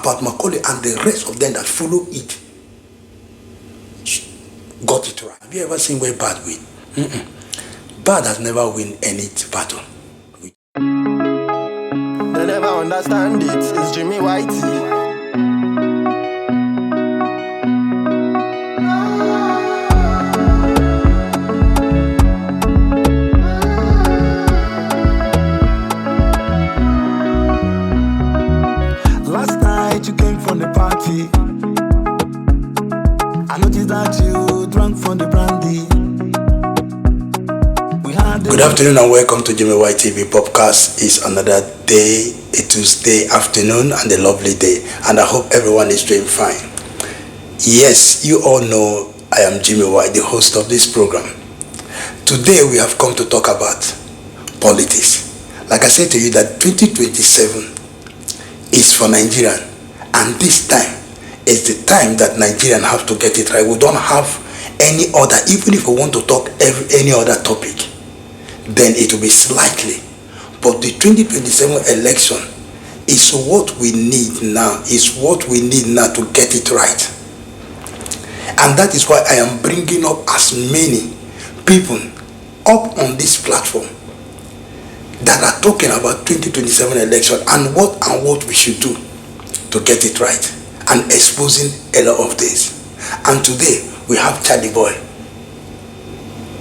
about Macaulay and the rest of them that follow it got it right. Have you ever seen where bad win? Bad has never win any battle. They never understand it. It's Jimmy Whitey. Last night you came from the party. I noticed that you drank from the brandy. Good afternoon and welcome to Jimmy White TV podcast. It's another day, a Tuesday afternoon and a lovely day, and I hope everyone is doing fine. Yes, you all know I am Jimmy White, the host of this program. Today we have come to talk about politics. Like I said to you that 2027 is for Nigerian, and this time is the time that Nigerian have to get it right. We don't have any other, even if we want to talk any other topic, then it will be slightly. But the 2027 election is what we need now, to get it right. And that is why I am bringing up as many people up on this platform that are talking about 2027 election and what we should do to get it right, and exposing a lot of things. And today we have Charly Boy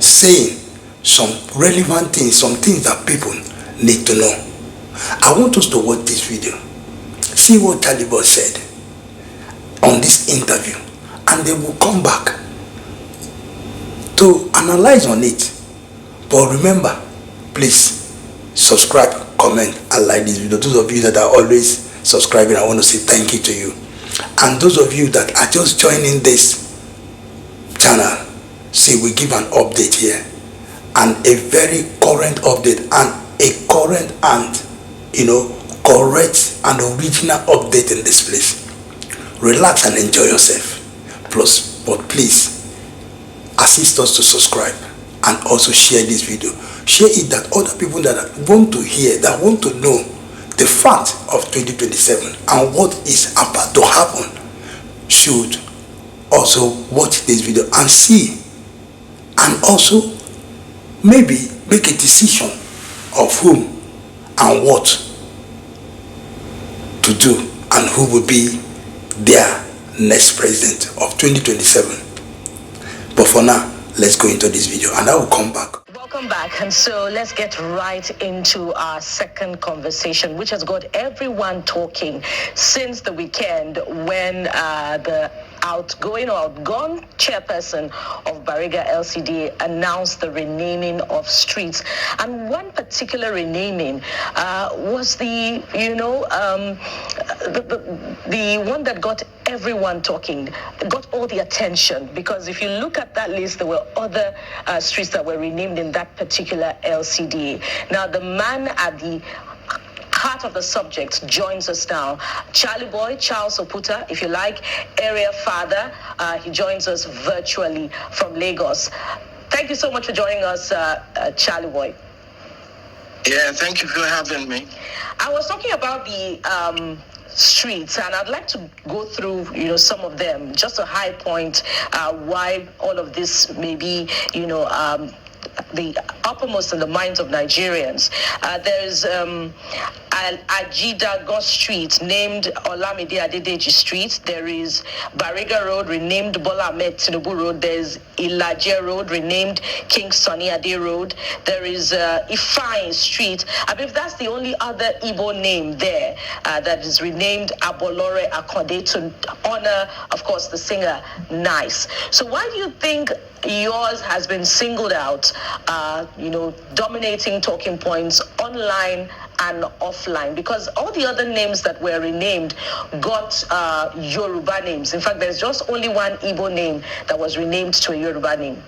saying some relevant things, some things that people need to know. I want us to watch this video, see what Charly Boy said on this interview, and then we'll come back to analyze on it. But remember, please subscribe, comment, and like this video. Those of you that are always subscribing, I want to say thank you to you. And those of you that are just joining this channel, see, we give an update here, and a very current update, and a current and correct and original update in this place. Relax and enjoy yourself. But please assist us to subscribe and also share this video. Share it that other people that want to hear, that want to know the fact of 2027 and what is about to happen, should also watch this video and see, and also maybe make a decision of whom and what to do and who will be their next president of 2027. But for now, let's go into this video and I will come back. Welcome back, and so let's get right into our second conversation, which has got everyone talking since the weekend when the outgone chairperson of Bariga LCD announced the renaming of streets. And one particular renaming was the one that got everyone talking, got all the attention, because if you look at that list, there were other streets that were renamed in that particular LCD. Now, the man at the heart of the subject joins us now. Charly Boy, Charles Oputa, if you like, area father. He joins us virtually from Lagos. Thank you so much for joining us, Charly Boy. Yeah, thank you for having me. I was talking about the streets, and I'd like to go through some of them, just a high point, why all of this may be the uppermost in the minds of Nigerians. There's Ajidago Street, named Olamide Adedeji Street. There is Bariga Road, renamed Bola Ahmed Tinubu Road. There's Ilaje Road, renamed King Sunny Ade Road. There is Ifeanyi Street. I believe that's the only other Igbo name there that is renamed Abolore Akonde, to honor, of course, the singer Nice. So why do you think yours has been singled out, dominating talking points online and offline? Because all the other names that were renamed got Yoruba names. In fact, there's just only one Igbo name that was renamed to a Yoruba name.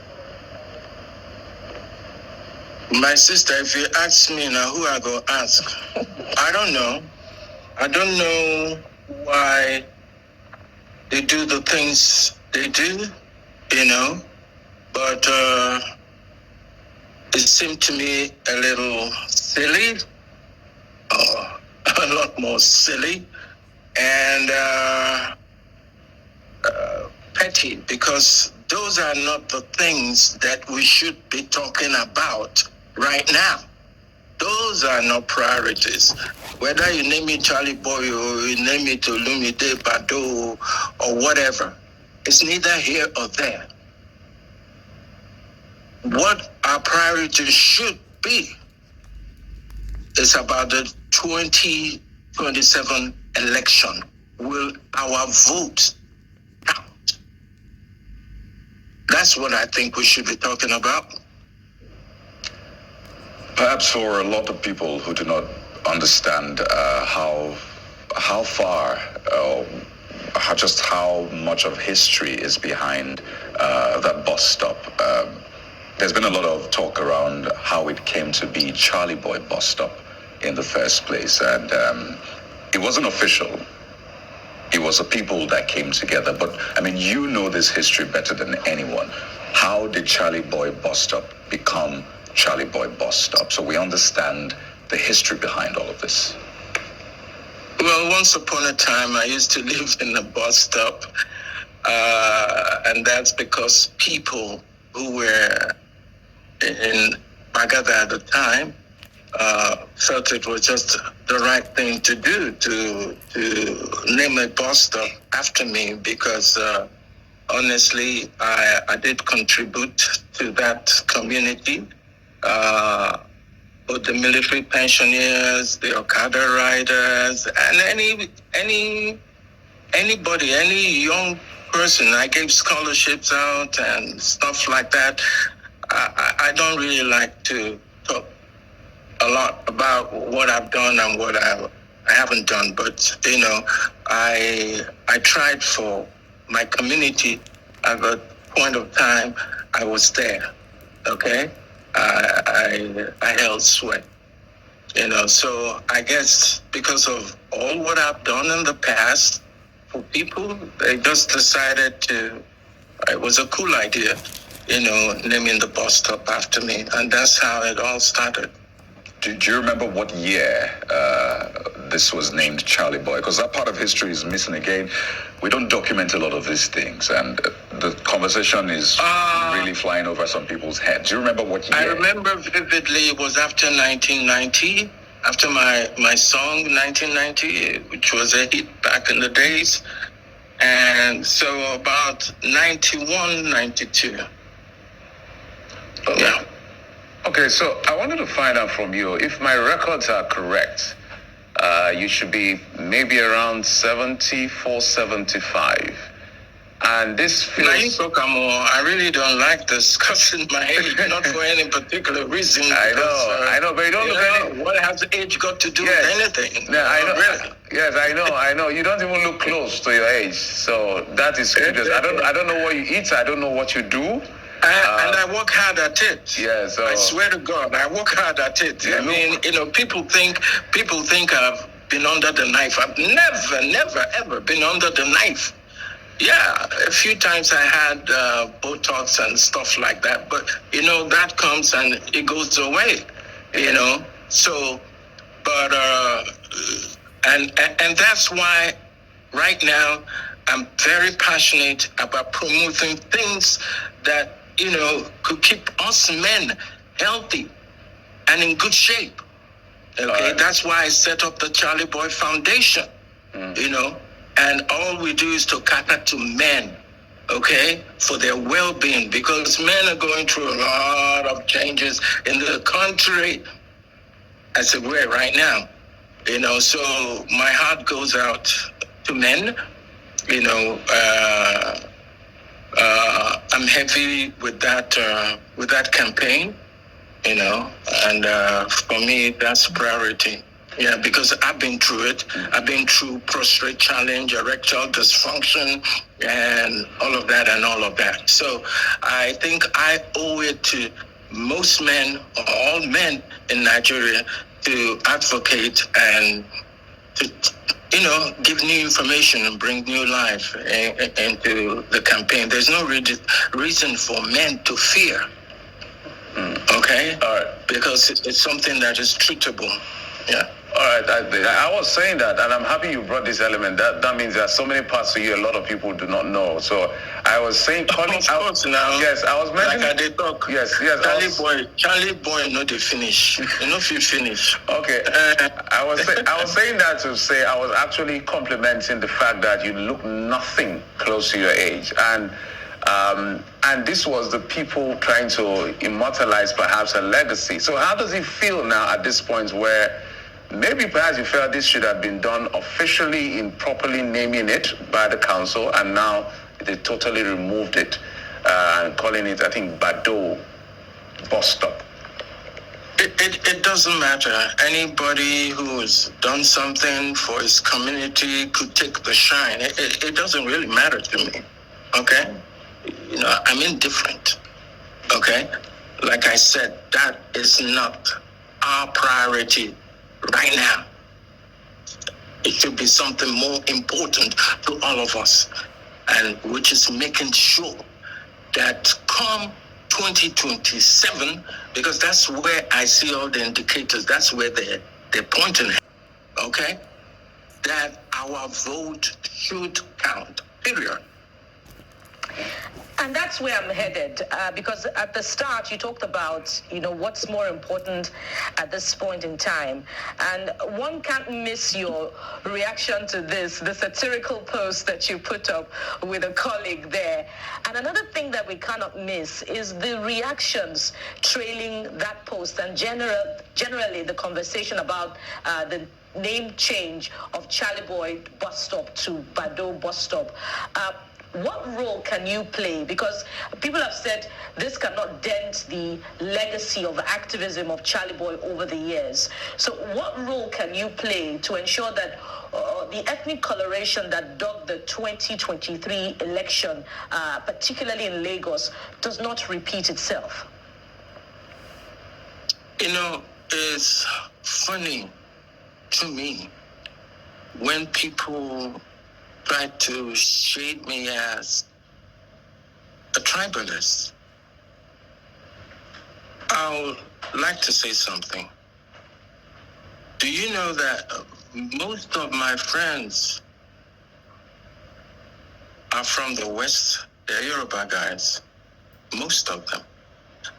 My sister, if you ask me now, who I go ask? I don't know. I don't know why they do the things they do, but it seemed to me a little silly, a lot more silly, and petty, because those are not the things that we should be talking about right now. Those are not priorities. Whether you name it Charlie Boy or you name it Olumide Bado or whatever, it's neither here or there. What our priorities should be is about the 2027 election. Will our vote count? That's what I think we should be talking about. Perhaps for a lot of people who do not understand how far, just how much of history is behind that bus stop. There's been a lot of talk around how it came to be Charlie Boy bus stop in the first place, and it wasn't official. It was the people that came together. But I mean, you know this history better than anyone. How did Charlie Boy bus stop become Charlie Boy bus stop, so we understand the history behind all of this? Well, once upon a time, I used to live in a bus stop, and that's because people who were in Bagada at the time felt it was just the right thing to do to name a bus stop after me, because honestly, I did contribute to that community. Both the military pensioners, the Okada riders, and anybody, any young person. I gave scholarships out and stuff like that. I don't really like to talk a lot about what I've done and what I haven't done, but you know, I tried for my community. At a point of time, I was there. Okay. I held sway, you know, so I guess because of all what I've done in the past for people, they just decided it was a cool idea, you know, naming the bus stop after me, and that's how it all started. Do you remember what year this was named Charlie Boy? Because that part of history is missing again. We don't document a lot of these things, and the conversation is really flying over some people's heads. Do you remember what year? I remember vividly. It was after 1990, after my song 1990, which was a hit back in the days. And so about 91, 92. Yeah. Okay, so I wanted to find out from you, if my records are correct, you should be maybe around 74, 75. And this feels... I really don't like discussing my age, not for any particular reason. I know, but you don't look at it. What has age got to do with anything? Yeah, I know. Really. Yes, I know. You don't even look close to your age. So that is serious. I don't know what you eat. I don't know what you do. And I work hard at it. Yeah, so I swear to God, I work hard at it. Yeah, People think I've been under the knife. I've never, ever been under the knife. Yeah, a few times I had Botox and stuff like that, but that comes and it goes away. So, but and that's why right now I'm very passionate about promoting things that could keep us men healthy and in good shape. Okay, right. That's why I set up the Charlie Boy Foundation. And all we do is to cater to men, okay, for their well-being, because men are going through a lot of changes in the country as it were right now. So my heart goes out to men. I'm heavy with that campaign, and for me that's priority. Yeah, because I've been through it. I've been through prostate challenge, erectile dysfunction, and all of that. So I think I owe it to most men, or all men in Nigeria, to advocate and to give new information and bring new life into the campaign. There's no reason for men to fear, okay? All right. Because it's something that is treatable, yeah. All right, I was saying that, and I'm happy you brought this element. That means there are so many parts to you a lot of people do not know. So I was saying, calling of course, now. Yes, I was mentioning. Like I did talk. Yes. Charlie boy, no, they finish. You know if you finish. Okay. I was saying that to say I was actually complimenting the fact that you look nothing close to your age, and this was the people trying to immortalize perhaps a legacy. So how does it feel now at this point where maybe perhaps you felt this should have been done officially in properly naming it by the council, and now they totally removed it and calling it, I think, Bado bus stop? It doesn't matter. Anybody who's done something for his community could take the shine. It doesn't really matter to me. Okay? You know, I'm indifferent. Okay? Like I said, that is not our priority right now. It should be something more important to all of us, and which is making sure that come 2027, because that's where I see all the indicators, that's where they're pointing at, okay? That our vote should count, period. And that's where I'm headed, because at the start you talked about, what's more important at this point in time. And one can't miss your reaction to the satirical post that you put up with a colleague there. And another thing that we cannot miss is the reactions trailing that post, and generally the conversation about the name change of Charly Boy bus stop to Bado bus stop. What role can you play? Because people have said this cannot dent the legacy of activism of Charly Boy over the years. So what role can you play to ensure that the ethnic coloration that dogged the 2023 election, particularly in Lagos, does not repeat itself? It's funny to me when people try to shade me as a tribalist. I would like to say something. Do you know that most of my friends are from the West? They're Yoruba guys. Most of them.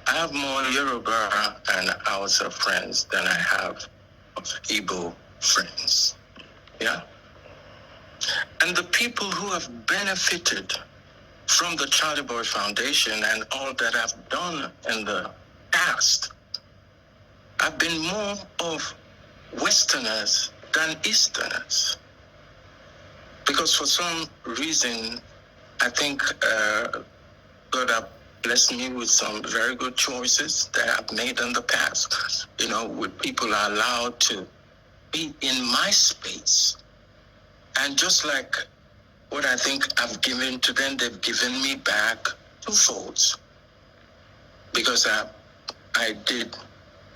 I have more Yoruba and Hausa friends than I have of Igbo friends. Yeah? And the people who have benefited from the Charly Boy Foundation and all that I've done in the past have been more of Westerners than Easterners. Because for some reason, I think God has blessed me with some very good choices that I've made in the past. With people are allowed to be in my space. And just like what I think I've given to them, they've given me back twofold. Because I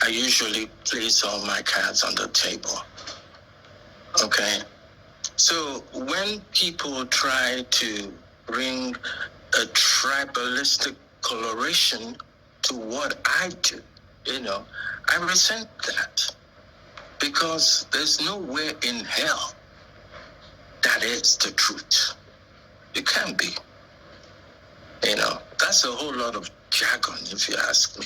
usually place all my cards on the table. Okay? So when people try to bring a tribalistic coloration to what I do, I resent that. Because there's nowhere in hell that is the truth. It can't be. That's a whole lot of jargon, if you ask me.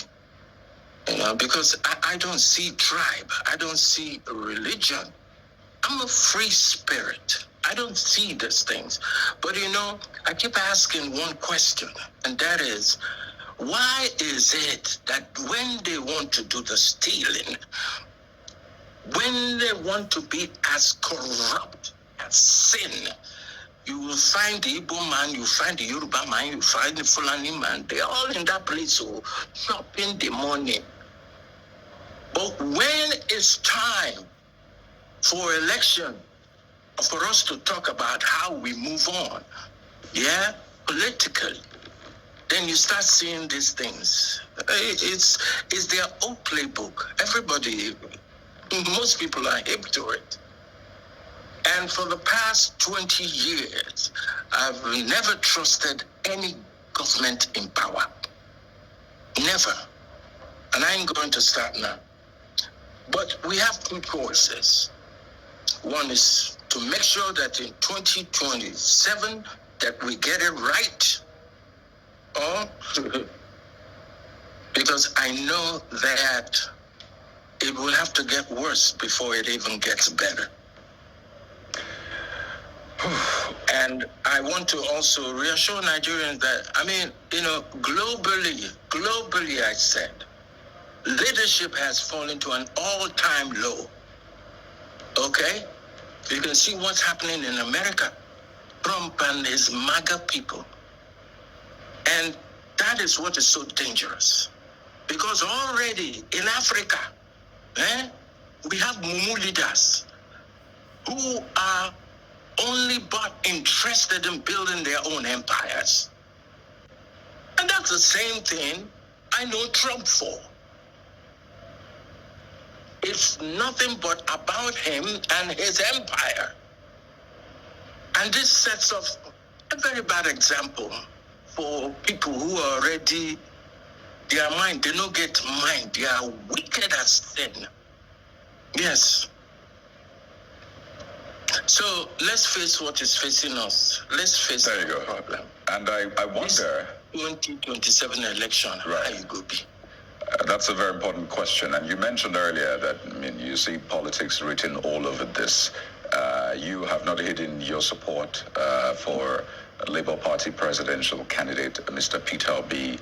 Because I don't see tribe. I don't see religion. I'm a free spirit. I don't see these things. But I keep asking one question, and that is, why is it that when they want to do the stealing, when they want to be as corrupt as sin, you will find the Igbo man, you find the Yoruba man, you find the Fulani man, they're all in that place, shopping the money. But when it's time for election, for us to talk about how we move on, politically, then you start seeing these things. It's their own playbook. Most people are hip to it. And for the past 20 years, I've never trusted any government in power. Never. And I ain't going to start now. But we have two choices. One is to make sure that in 2027 that we get it right, or because I know that it will have to get worse before it even gets better. And I want to also reassure Nigerians that, globally I said, leadership has fallen to an all-time low. Okay? You can see what's happening in America. Trump and his MAGA people. And that is what is so dangerous. Because already in Africa, we have Mumu leaders who are only but interested in building their own empires. And that's the same thing I know Trump for. It's nothing but about him and his empire. And this sets up a very bad example for people who are already, their mind, they don't get mind, they are wicked as sin. Yes. So let's face what is facing us. Let's face the problem. And I wonder... 2027 election, right. How you go be? That's a very important question. And you mentioned earlier that, you see politics written all over this. You have not hidden your support for Labour Party presidential candidate, Mr. Peter Abouy.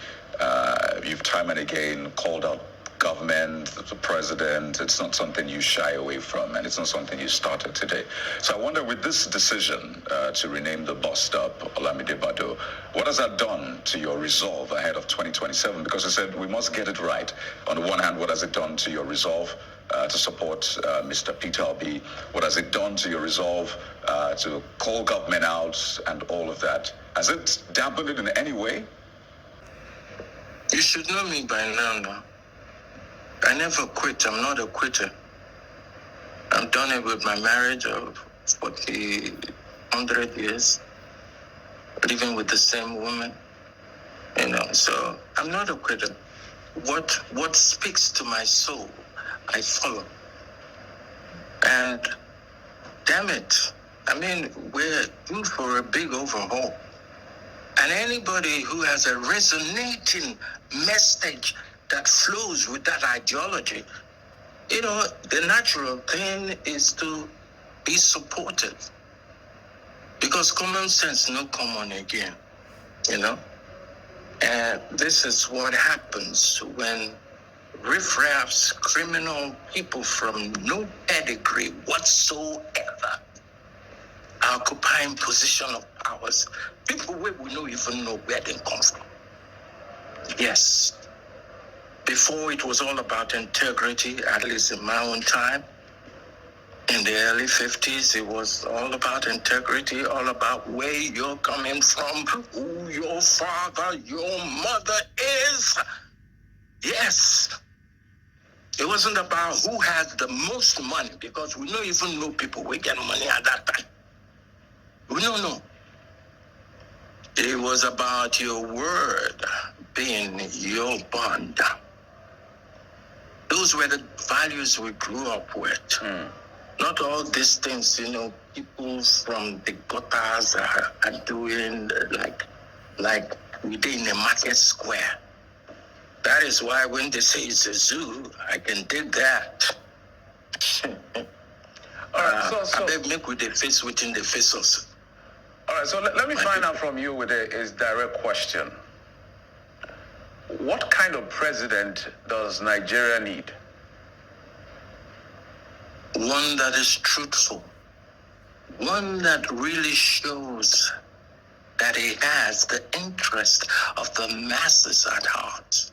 You've time and again called out government, the president. It's not something you shy away from, and it's not something you started today. So I wonder, with this decision to rename the bus stop Olamide Bado, what has that done to your resolve ahead of 2027? Because you said we must get it right. On the one hand, what has it done to your resolve to support Mr. Peter Abouy? What has it done to your resolve to call government out and all of that? Has it dampened it in any way? You should know me by now. I never quit. I'm not a quitter. I've done it with my marriage of 100 years, living with the same woman. So I'm not a quitter. What speaks to my soul, I follow. And damn it, we're due for a big overhaul. And anybody who has a resonating message that flows with that ideology, the natural thing is to be supportive. Because common sense no common again, And this is what happens when riffraffs, criminal people from no pedigree whatsoever are occupying position of powers. People we don't even know where they come from. Yes. Before, it was all about integrity, at least in my own time. In the early 50s, it was all about integrity, all about where you're coming from, who your father, your mother is. Yes. It wasn't about who has the most money, because we don't even know people who get money at that time. We don't know. It was about your word being your bond. Those were the values we grew up with. Not all these things, people from the gutters are doing like we did in a market square. That is why when they say it's a zoo, I can dig that. All right, so I beg make with the face within the faces. All right, so let me find out from you with a direct question. What kind of president does Nigeria need? One that is truthful. One that really shows that he has the interest of the masses at heart.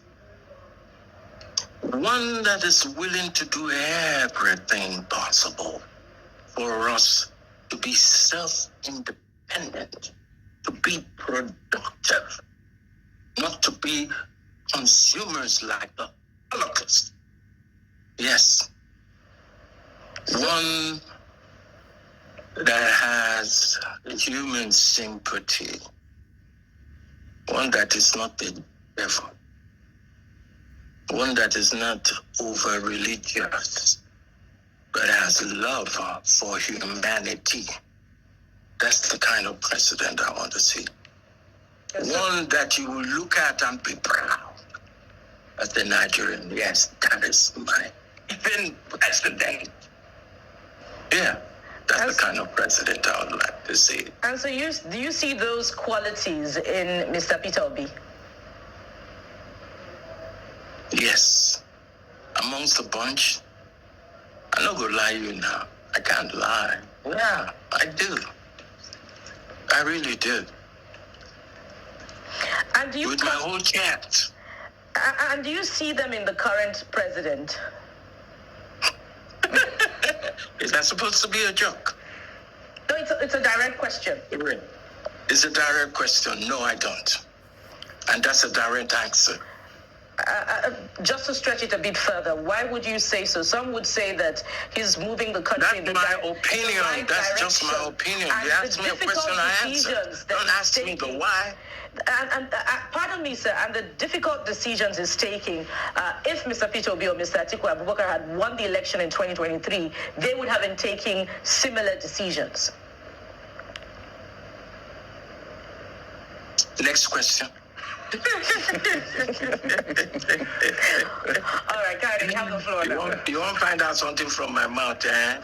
One that is willing to do everything possible for us to be self-independent, to be productive, not to be consumers like the Holocaust. Yes. One that has human sympathy. One that is not the devil. one that is not over religious, but has love for humanity. That's the kind of president I want to see. One that you will look at and be proud as the Nigerian. Yes, that is my even president. Yeah, that's the kind of president I would like to see. And so do you see those qualities in Mr. Peter Obi? Yes. Amongst the bunch, I'm not gonna lie to you now. I can't lie. Yeah, I do. I really do. And do you with my whole chest. And do you see them in the current president? Is that supposed to be a joke? No, it's a direct question. It's a direct question. No, I don't. And that's a direct answer. Just to stretch it a bit further, why would you say so? Some would say that he's moving the country. That's my opinion. That's just my opinion. You ask me a question, I answer. Don't ask me the why. And pardon me, sir, and the difficult decisions he's taking, if Mr. Peter Obi or Mr. Atiku Abubakar had won the election in 2023, they would have been taking similar decisions. Next question. All right, Kyrie, you have the floor now. You want to find out something from my mouth, eh?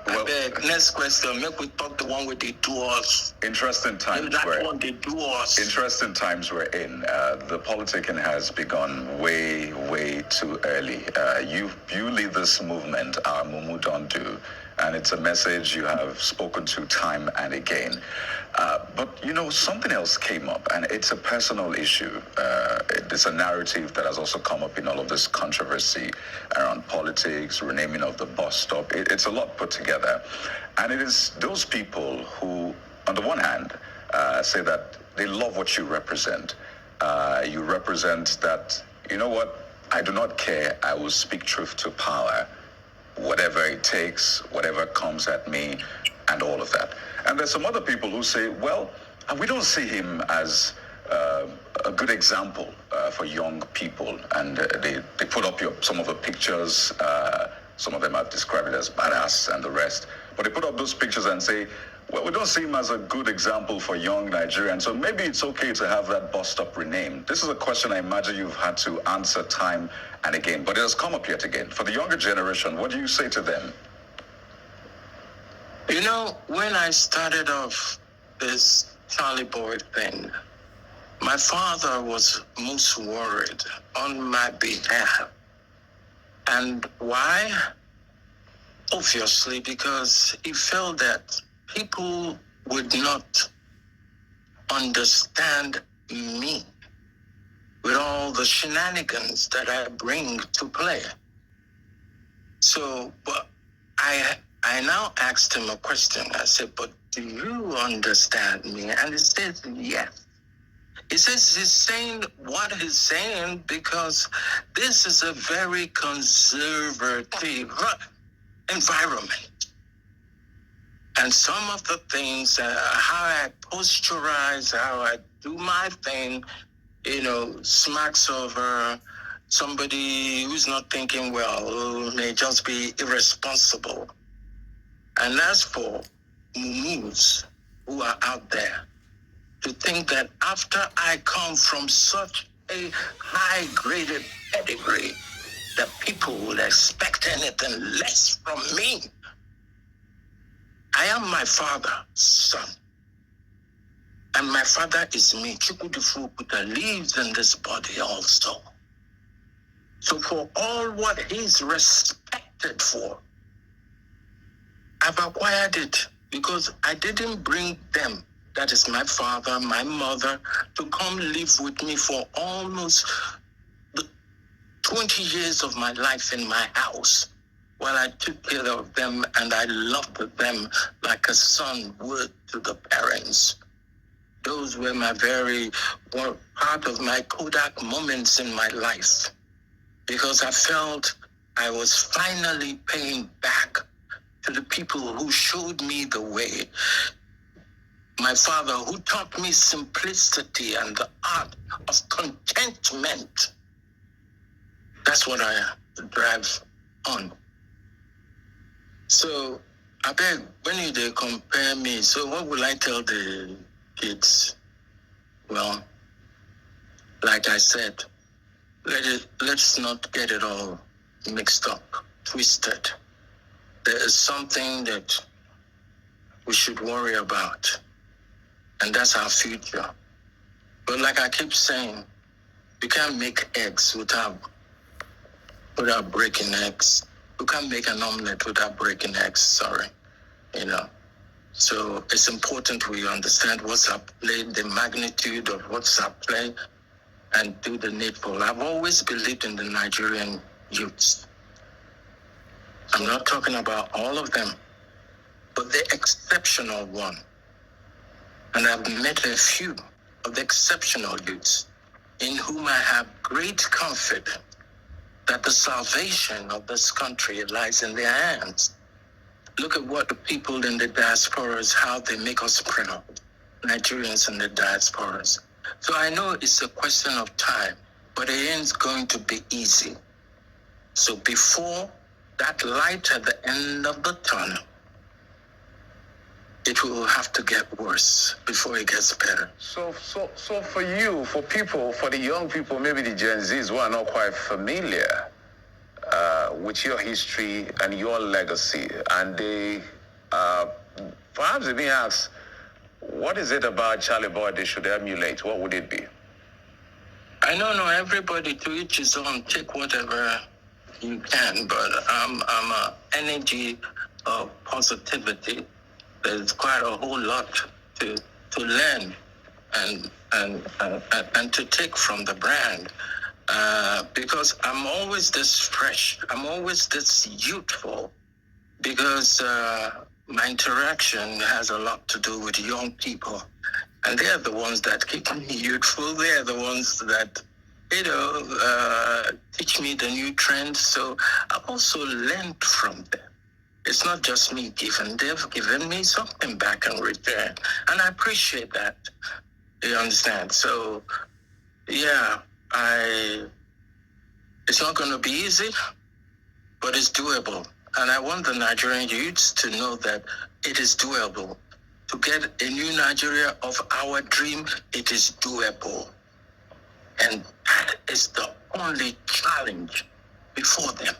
Well, next question. Make we talk the one with the doors. Interesting times. Interesting times we're in. The politicking has begun way, way too early. You lead this movement, our Mumu don't do, and it's a message you have spoken to time and again. But something else came up, and it's a personal issue. It's a narrative that has also come up in all of this controversy around politics, renaming of the bus stop. It's a lot put together. And it is those people who, on the one hand, say that they love what you represent. You represent that, you know what, I do not care. I will speak truth to power, whatever it takes, whatever comes at me, and all of that. And there's some other people who say, well, we don't see him as a good example for young people. And they put up some of the pictures. Some of them have described it as badass and the rest. But they put up those pictures and say, well, we don't see him as a good example for young Nigerians. So maybe it's okay to have that bus stop renamed. This is a question I imagine you've had to answer time and again. But it has come up yet again. For the younger generation, what do you say to them? When I started off this Charly boy thing, my father was most worried on my behalf. And why? Obviously, because he felt that people would not understand me with all the shenanigans that I bring to play. So, but I now asked him a question. I said, but do you understand me? And he said, yes. He says he's saying what he's saying because this is a very conservative environment. And some of the things, how I posturize, how I do my thing, smacks of somebody who's not thinking well, who may just be irresponsible. And as for mumus who are out there, to think that after I come from such a high-graded pedigree, that people will expect anything less from me. I am my father's son. And my father is me. Chukwudifu Puta lives in this body also. So for all what he's respected for, I've acquired it because I didn't bring them, that is my father, my mother, to come live with me for almost 20 years of my life in my house while I took care of them and I loved them like a son would to the parents. Those were part of my Kodak moments in my life because I felt I was finally paying back to the people who showed me the way. My father, who taught me simplicity and the art of contentment. That That's what I drive on. So, I beg, when they compare me, so what will I tell the kids? Well, like I said, let's not get it all mixed up, twisted. There is something that we should worry about, and that's our future. But like I keep saying, you can't make eggs without breaking eggs. You can't make an omelet without breaking eggs, sorry. So it's important we understand what's at play, the magnitude of what's at play, and do the needful. I've always believed in the Nigerian youths. I'm not talking about all of them, but the exceptional one. And I've met a few of the exceptional youths in whom I have great confidence that the salvation of this country lies in their hands. Look at what the people in the diasporas, how they make us proud, Nigerians in the diasporas. So I know it's a question of time, but it ain't going to be easy. So before that light at the end of the tunnel, it will have to get worse before it gets better. So for you, for people, for the young people, maybe the Gen Zs who are not quite familiar with your history and your legacy, and they perhaps being asked, what is it about Charly Boy they should emulate? What would it be? I don't know, everybody to each his own, take whatever you can, but I'm an energy of positivity. There's quite a whole lot to learn and to take from the brand. Because I'm always this fresh, I'm always this youthful, because my interaction has a lot to do with young people. And they're the ones that keep me youthful. They're the ones that, teach me the new trends. So I've also learned from them. It's not just me giving, they've given me something back in return. And I appreciate that. You understand? So, yeah, it's not going to be easy, but it's doable. And I want the Nigerian youths to know that it is doable. To get a new Nigeria of our dream, it is doable. And that is the only challenge before them.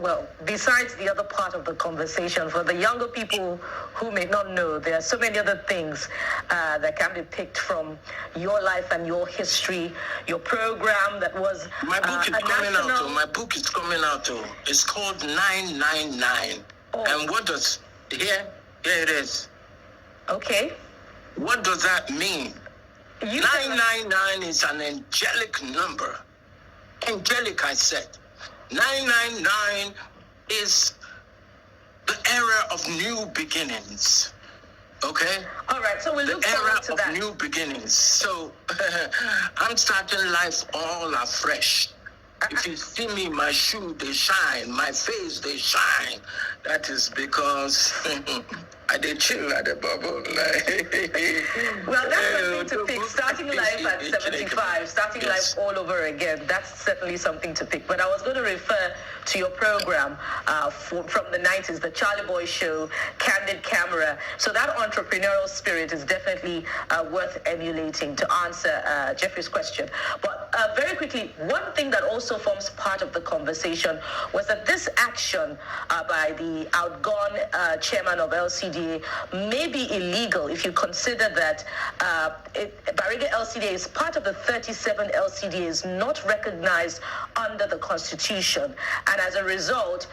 Well, besides the other part of the conversation, for the younger people who may not know, there are so many other things that can be picked from your life and your history, your program that was My book is coming out, too. My book is coming out, too. It's called 999. Oh. And what does, here it is. Okay. What does that mean? 999 is an angelic number. Angelic, I said. 999 is the era of new beginnings. Okay? All right, so we'll look forward to that. The era of new beginnings. So I'm starting life all afresh. If you see me, my shoe, they shine. My face, they shine. That is because I did chill at the bubble. Well, that's something to pick. Starting life at 75, starting life all over again. That's certainly something to pick. But I was going to refer to your program from the 90s, the Charly Boy Show, Candid Camera. So that entrepreneurial spirit is definitely worth emulating to answer Jeffrey's question. But very quickly, one thing that also forms part of the conversation was that this action by the outgone chairman of LCDA may be illegal if you consider that Bariga LCDA is part of the 37 LCDAs not recognized under the Constitution. And as a result,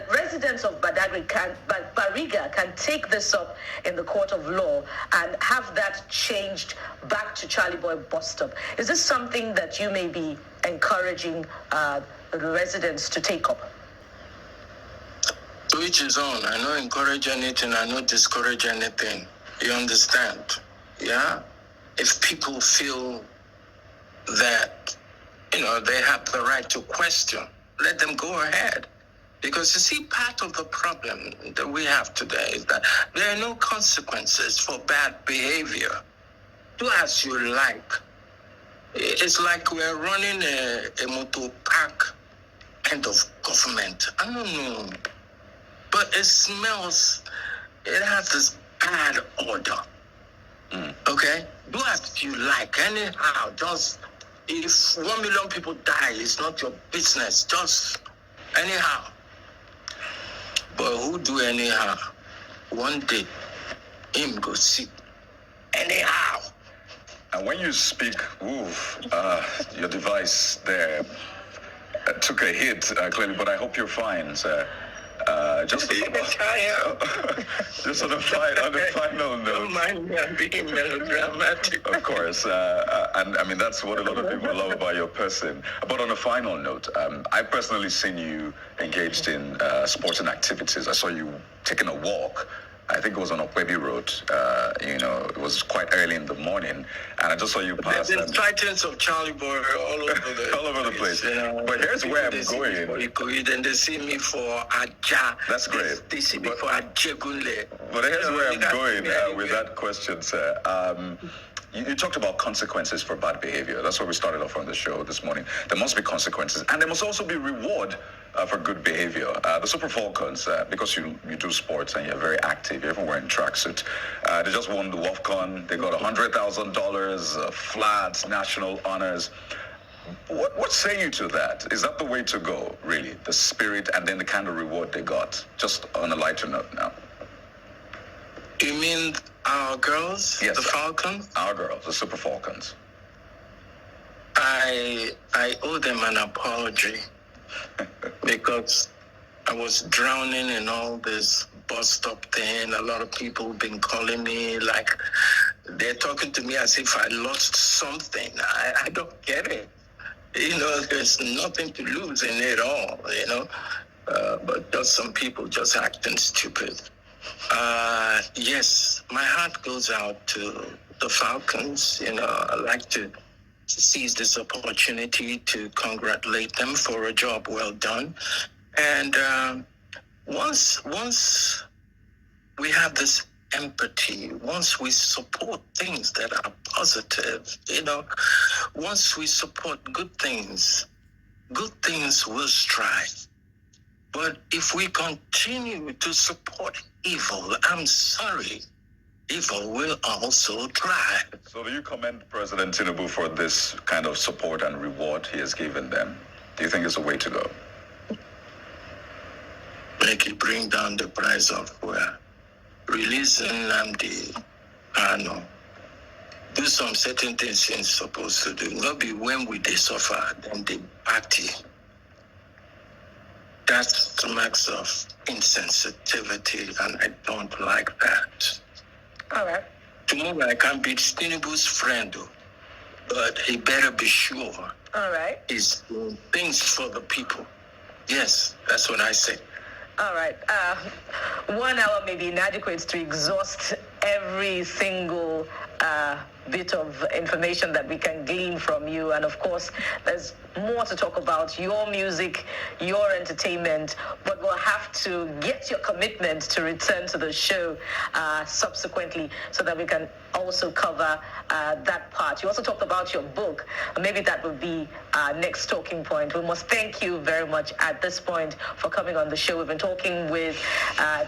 residents of Bariga can take this up in the court of law and have that changed back to Charly Boy bus stop. Is this something that you may be encouraging the residents to take up? To each his own. I don't encourage anything. I don't discourage anything. You understand? Yeah? If people feel that, they have the right to question, let them go ahead. Because you see, part of the problem that we have today is that there are no consequences for bad behavior. Do as you like. It's like we're running a motor park kind of government. I don't know. But it smells, it has this bad odor. Okay? Do as you like. Anyhow, just, if 1 million people die, it's not your business. Just anyhow. But who do anyhow? One day, him go sick. Anyhow. And when you speak, your device there took a hit, clearly, but I hope you're fine, sir. Just on the final note. Don't mind me, I'm being melodramatic. Of course, and I mean, that's what a lot of people love about your person. But on a final note, I've personally seen you engaged in sporting activities. I saw you taking a walk. I think it was on Abouy Road. It was quite early in the morning, and I just saw you pass. There's titans of Charly Boy all over the place. But here's where I'm going. Then they see me for Aja. That's great. They see me for Ajegunle. But here's where I'm going with that question, sir. You talked about consequences for bad behavior. That's where we started off on the show this morning. There must be consequences, and there must also be reward for good behavior. The Super Falcons, because you do sports and you're very active, you're even wearing tracksuit. They just won the WAFCON. They got $100,000, flat national honors. What say you to that? Is that the way to go, really? The spirit and then the kind of reward they got? Just on a lighter note now. You mean our girls? Yes, the sir. Falcons? Our girls, the Super Falcons. I owe them an apology because I was drowning in all this bus stop thing. A lot of people have been calling me like they're talking to me as if I lost something. I don't get it. There's nothing to lose in it all, but just some people just acting stupid. Yes, my heart goes out to the Falcons. I like to seize this opportunity to congratulate them for a job well done. And once we have this empathy, once we support things that are positive, once we support good things will strive. But if we continue to support evil, I'm sorry, evil will also thrive. So do you commend President Tinubu for this kind of support and reward he has given them? Do you think it's a way to go? Make it bring down the price of fuel. Releasing Nnamdi Kanu. Do some certain things you're supposed to do. Not be when we they suffer, then they party. That's the marks of insensitivity, and I don't like that. All right. Tomorrow I can be Tinubu's friend, but he better be sure. All right. He's doing things for the people. Yes, that's what I say. All right. 1 hour may be inadequate to exhaust every single bit of information that we can glean from you. And of course, there's more to talk about, your music, your entertainment, but we'll have to get your commitment to return to the show subsequently so that we can also cover that part. You also talked about your book. Maybe that would be our next talking point. We must thank you very much at this point for coming on the show. We've been talking with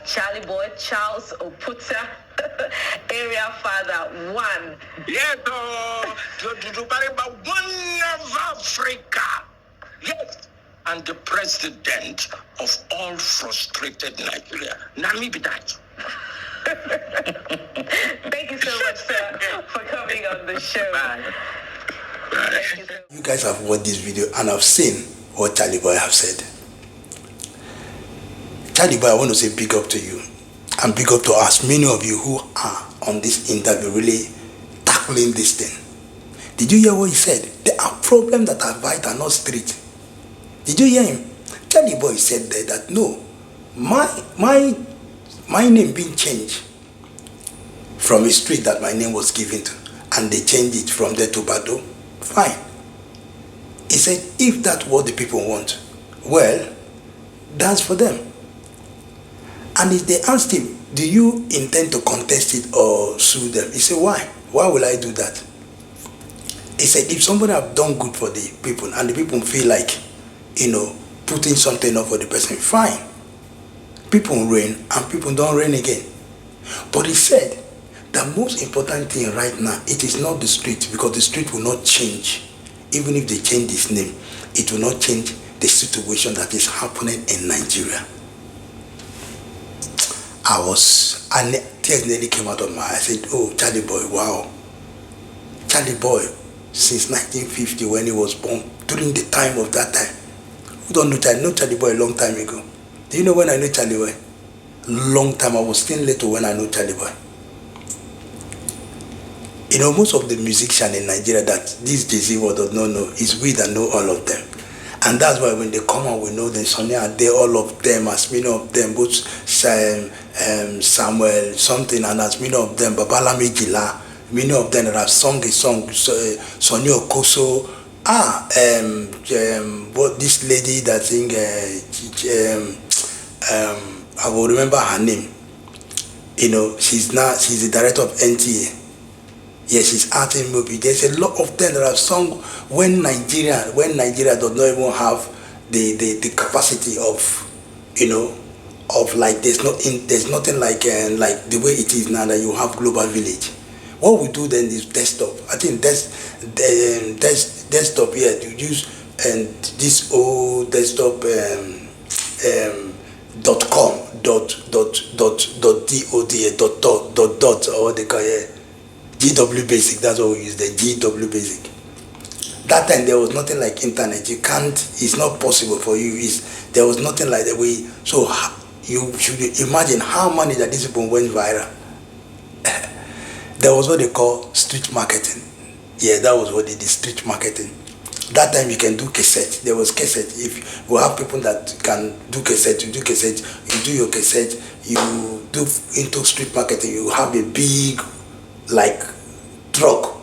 Charly Boy, Charles Oputa, Area Father 1. Yes, the one of Africa. Yes. And the president of all frustrated Nigeria. Nami be that. Thank you so much, sir, for coming on the show. Bye. Thank you, sir. You guys have watched this video and have seen what Charly Boy have said. Charly Boy, I want to say big up to you. And big up to as many of you who are on this interview really tackling this thing. Did you hear what he said? There are problems that are vital, not street. Did you hear him? Charly Boy said there that no, my name being changed from a street that my name was given to, and they changed it from there to Bado. Fine. He said if that's what the people want, well, that's for them. And if they asked him, do you intend to contest it or sue them? He said, why? Why will I do that? He said if somebody have done good for the people and the people feel like, putting something up for the person, fine. People reign and people don't reign again. But he said the most important thing right now, it is not the street, because the street will not change. Even if they change its name, it will not change the situation that is happening in Nigeria. And tears nearly came out of my eyes. I said, oh, Charly Boy, wow. Charly Boy, since 1950 when he was born, during the time of that time. Who don't know Charly? Know Charly Boy a long time ago. Do you know when I know Charly Boy? Long time. I was still little when I know Charly Boy. Most of the musicians in Nigeria that this disease does not know, is we that know all of them. And that's why when they come out, we know the Sonny and they, all of them, as many of them, both Samuel, something, and as many of them, Babalami Gila, many of them that have sung a song, Sonny Okoso, what this lady that sing, I will remember her name. She's the director of NTA. Yes, she's acting movie. There's a lot of them that have sung when Nigeria does not even have the capacity of, of like there's nothing like the way it is now that you have global village. What we do then is desktop. I think desktop here to use and this old desktop .com dot or they call it GW Basic. That's what we use, the GW Basic. That time there was nothing like internet. You can't. It's not possible for you. There was nothing like that way. So you should imagine how many that these people went viral. There was what they call street marketing. Yeah, that was what they did, street marketing. That time you can do cassette. There was cassette. If we have people that can do cassette, you do cassette. You do your cassette. You do into street marketing. You have a big, like, truck.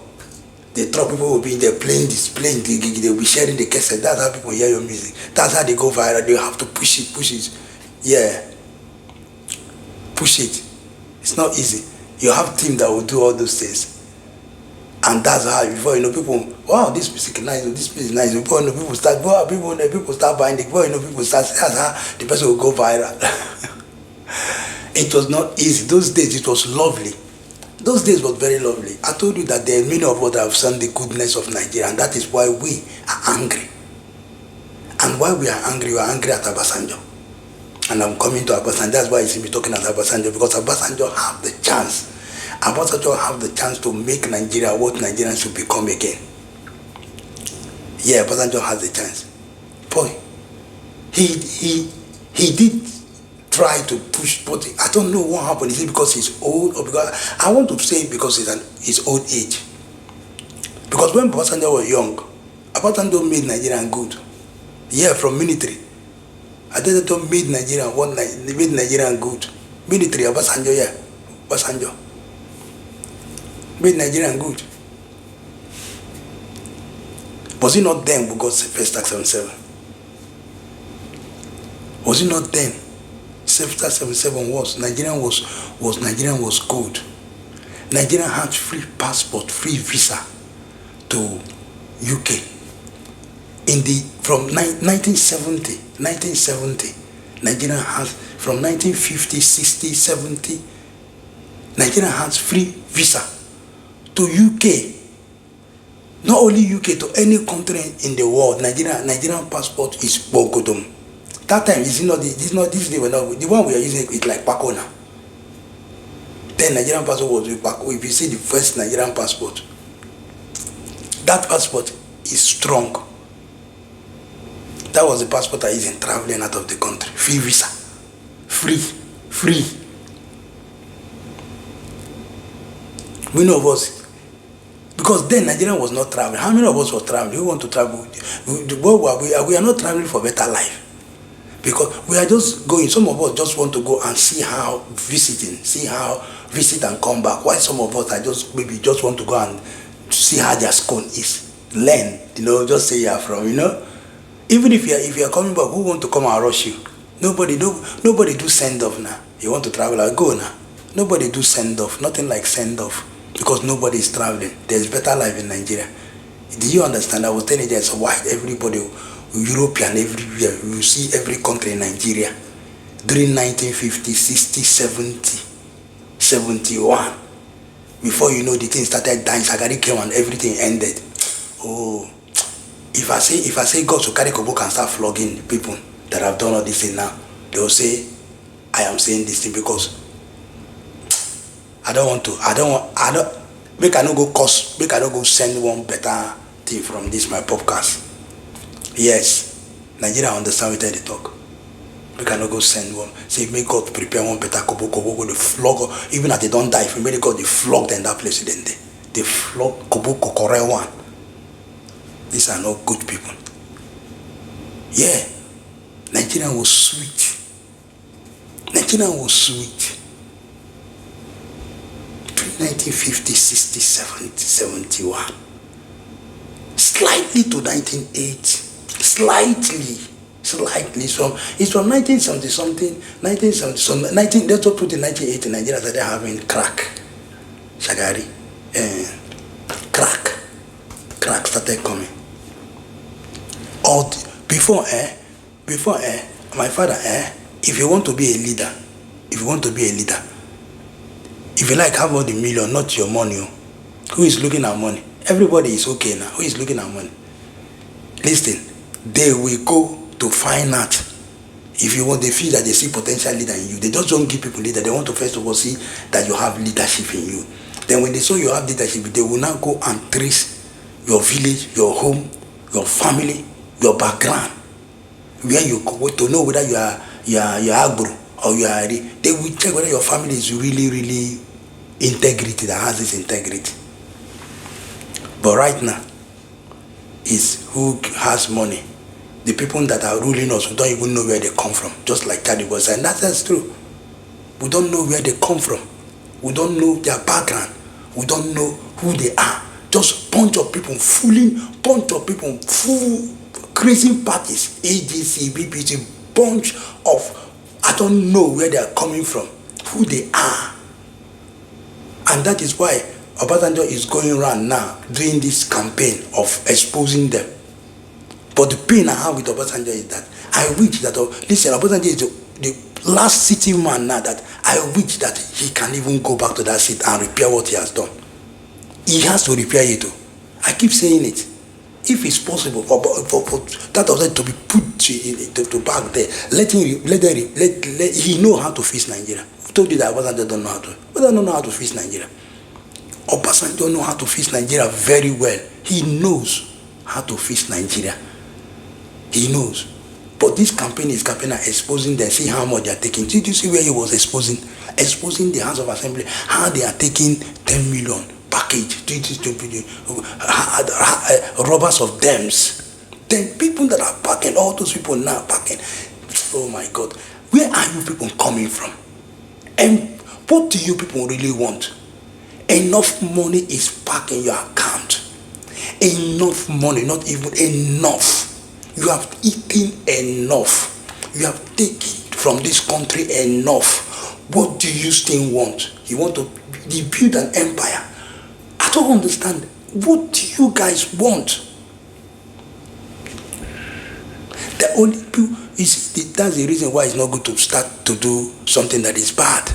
The truck, people will be in there playing, they will be sharing the cassette. That's how people hear your music. That's how they go viral. They have to push it. Yeah. Push it. It's not easy. You have team that will do all those things. And that's how, before people, wow, this music is nice, this music is nice. Before people start, people start buying it. Before people start, that's how the person will go viral. It was not easy. Those days, it was lovely. Those days was very lovely. I told you that there are many of us that have seen the goodness of Nigeria, and that is why we are angry. And why we are angry at Obasanjo. And I'm coming to Obasanjo. That's why you see me talking at Obasanjo, because Obasanjo have the chance. Obasanjo have the chance to make Nigeria what Nigerians should become again. Yeah, Obasanjo has the chance. Boy, he did try to push, but I don't know what happened. Is it because he's old, or because I want to say because his old age? Because when Obasanjo was young, Obasanjo made Nigeria good. Yeah, from military. Obasanjo made Nigeria good. Military, Obasanjo, yeah, Obasanjo made Nigeria good. Was it not then we got first tax 77? Was it not then? First tax 77 was Nigerian was good. Nigeria had free passport, free visa to UK. From 1970, Nigeria has, from 1950, 60, 70, Nigeria has free visa to UK. Not only UK, to any country in the world. Nigerian passport is Bogodom. That time the one we are using is like Paco now. Then Nigerian passport was with Paco. If you see the first Nigerian passport, that passport is strong. That was the passport I used in traveling out of the country. Free visa. Free. Many of us, because then Nigeria was not traveling. How many of us were traveling? We want to travel. We are not traveling for better life. Because we are just going. Some of us just want to go and see how visit and come back. While some of us are just want to go and see how their school is. Learn, just say you are from, Even if you are coming back, who want to come and rush you? Nobody do send off now. You want to travel, I'll go now. Nobody do send off. Nothing like send off. Because nobody is traveling. There's better life in Nigeria. Do you understand? I was telling you there's white everybody, European everywhere. You see every country in Nigeria during 1950, 60, 70, 71. Before you know, the thing started dying. Sagari came and everything ended. Oh, if I say God should carry Kobo and start flogging people that have done all this thing now, they will say I am saying this thing because I don't make I no go cause, make I no go send one better thing from this my podcast. Yes, Nigeria understand what they talk. Make I no go send one. Say make God prepare one better Kobo go the flog, even if they don't die. If you make God they flog them in that place, then they flog Kobo Kokore one. These are not good people. Yeah, Nigeria was sweet. Nigeria was sweet. 1950, 60, 70, 71. Slightly to 1980. Slightly. It's from 1970 something, 1970 something, let's just put in 1980, Nigeria started having crack. Shagari. Crack started coming. Before, my father, if you want to be a leader, if you like have all the million, not your money. Who is looking at money? Everybody is okay now. Who is looking at money? Listen, they will go to find out if you want, they feel that they see potential leader in you. They just don't give people leader. They want to first of all see that you have leadership in you. Then when they saw you have leadership, they will now go and trace your village, your home, your family, your background, where you go to know whether you are Abouy or you are. They will check whether your family is really integrity, that has this integrity. But right now, is who has money. The people that are ruling us, we don't even know where they come from. Just like Charly was saying, that's true. We don't know where they come from. We don't know their background. We don't know who they are. Just bunch of people full crazy parties, AGC, BPT, bunch of, I don't know where they are coming from, who they are. And that is why Obasanjo is going around now doing this campaign of exposing them. But the pain I have with Obasanjo is that I wish that, listen, Obasanjo is the last sitting man now that I wish that he can even go back to that seat and repair what he has done. He has to repair it too. I keep saying it. If it's possible for that of to be put to back there, let he know how to fix Nigeria. Who told you that Obasanjo don't know how to? Obasanjo don't know how to fix Nigeria. Obasanjo don't know how to fix Nigeria very well. He knows how to fix Nigeria. He knows. But this campaign is exposing them. See how much they are taking. Did you see where he was exposing the House of Assembly? How they are taking 10 million package, robbers of dams. Then people that are packing, all those people now packing. Oh my God, where are you people coming from? And what do you people really want? Enough money is packed in your account. Enough money, not even enough. You have eaten enough. You have taken from this country enough. What do you still want? You want to build an empire? I don't understand. What do you guys want? The only people that's the reason why it's not good to start to do something that is bad.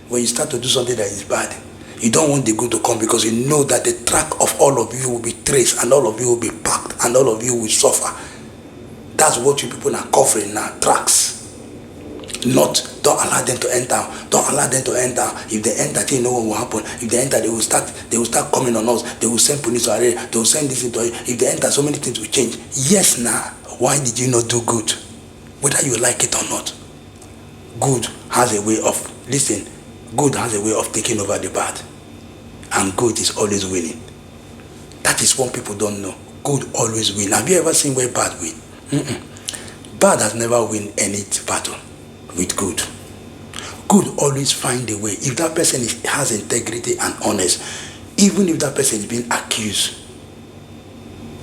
When you start to do something that is bad, you don't want the good to come because you know that the track of all of you will be traced and all of you will be packed and all of you will suffer. That's what you people are covering now, tracks. Not, don't allow them to enter. Don't allow them to enter. If they enter, you know what will happen. If they enter, they will start coming on us. They will send police to arrest. They will send this into. If they enter, so many things will change. Yes, now, why did you not do good? Whether you like it or not. Good has a way of, listen, good has a way of taking over the bad. And good is always winning. That is what people don't know. Good always wins. Have you ever seen where bad win? Bad has never win any battle with good. Good always find a way. If that person has integrity and honest, even if that person is being accused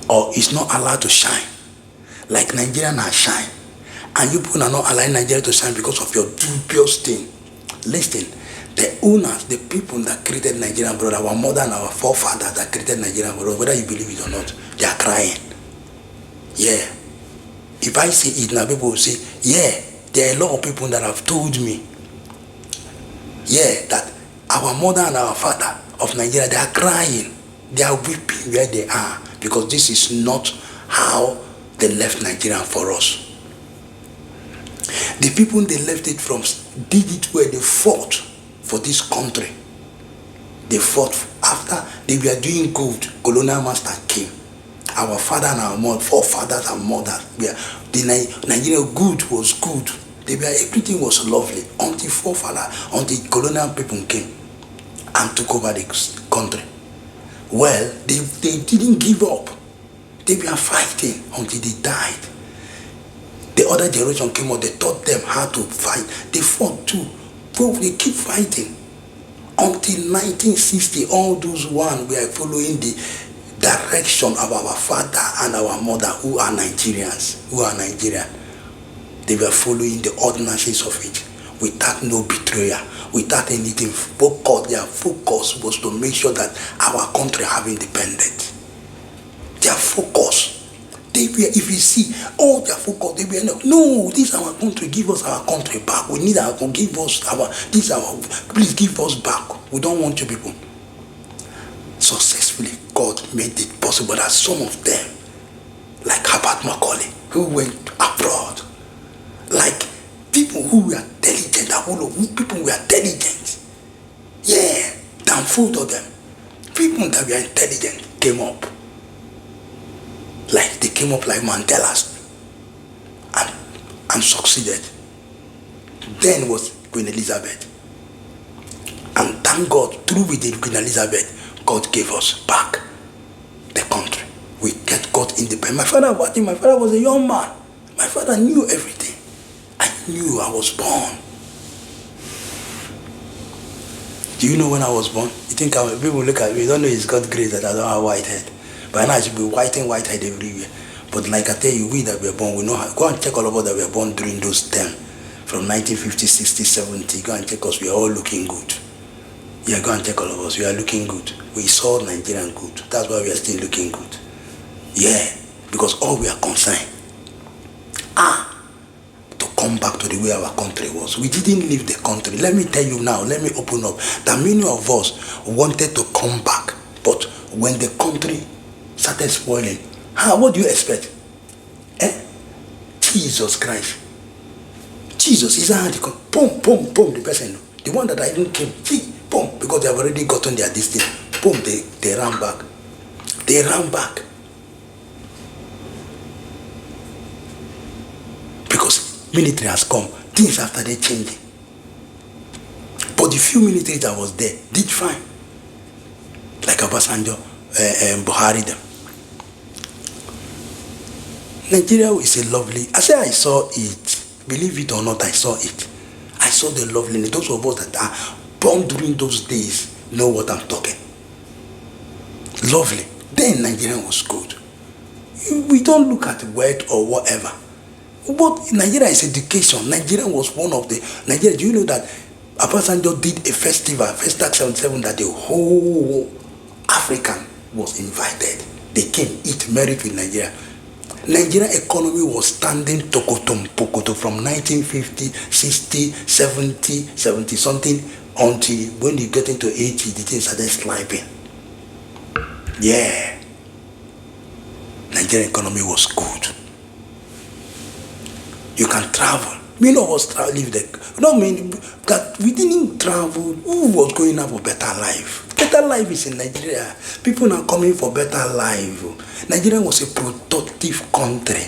or is not allowed to shine, like Nigerian has shine, and you people are not allowing Nigeria to shine because of your dubious thing. Listen, The owners, the people that created Nigerian brother, our mother and our forefathers that created Nigerian brother, whether you believe it or not, they are crying. Yeah. If I say it now, people will say, yeah, there are a lot of people that have told me, yeah, that our mother and our father of Nigeria, they are crying. They are weeping where they are because this is not how they left Nigeria for us. The people they left it from did it where they fought for this country. They fought after they were doing good. Colonial master came. Our father and our mother, forefathers and mothers, the Nigeria good was good. Everything was lovely until colonial people came and took over the country. Well, they didn't give up. They were fighting until they died. The other generation came out, they taught them how to fight. They fought too. They keep fighting. Until 1960, all those one were following the direction of our father and our mother who are Nigerians, who are Nigerian. They were following the ordinances of it without no betrayal, without anything. Their focus was to make sure that our country have independence. Their focus. They were, if you see all their focus, they were no, this is our country, give us our country back. We need our country, please give us back. We don't want you people. Successfully, God made it possible that some of them, like Herbert Macaulay, who went abroad, like people who were intelligent, people who were intelligent, yeah, than food of them, people that were intelligent came up. Like they came up like Mandela's and succeeded. Then was Queen Elizabeth. And thank God, through with Queen Elizabeth, God gave us back the country. We got independent. My father was a young man. My father knew everything. I knew I was born. Do you know when I was born? You think people look at me, you don't know it's God's grace that I don't have white head. By now I should be white head everywhere. But like I tell you, we that were born, we know how. Go and check all of us that were born during those times. From 1950, 60, 70. Go and check us. We are all looking good. Yeah, go and check all of us. We are looking good. We saw Nigerian good. That's why we are still looking good. Yeah, because all we are concerned to come back to the way our country was. We didn't leave the country. Let me tell you now, let me open up, that many of us wanted to come back. But when the country started spoiling, what do you expect? Jesus Christ. Jesus is how they come. Boom, the person. The one that I even came. Boom, because they have already gotten their destiny. Boom, they ran back. They ran back. Because military has come. Things after they changing. But the few military that was there did fine. Like Obasanjo, Buhari them. Nigeria is a lovely, I saw it. Believe it or not, I saw it. I saw the loveliness. Those of us that are born during those days know what I'm talking. Lovely. Then Nigeria was good. We don't look at wealth or whatever. But Nigeria is education. Nigeria was one of the... Nigeria, do you know that Obasanjo did a festival, Festac 77, that the whole African was invited. They came eat merit with Nigeria. Nigeria economy was standing pokoto from 1950, 60, 70, 70 something until when you get into 80, the things started sliding. Yeah. Nigerian economy was good. You can travel. Many of us live there. No, mean that we didn't travel. Who was going out for better life? Better life is in Nigeria. People are coming for better life. Nigeria was a productive country.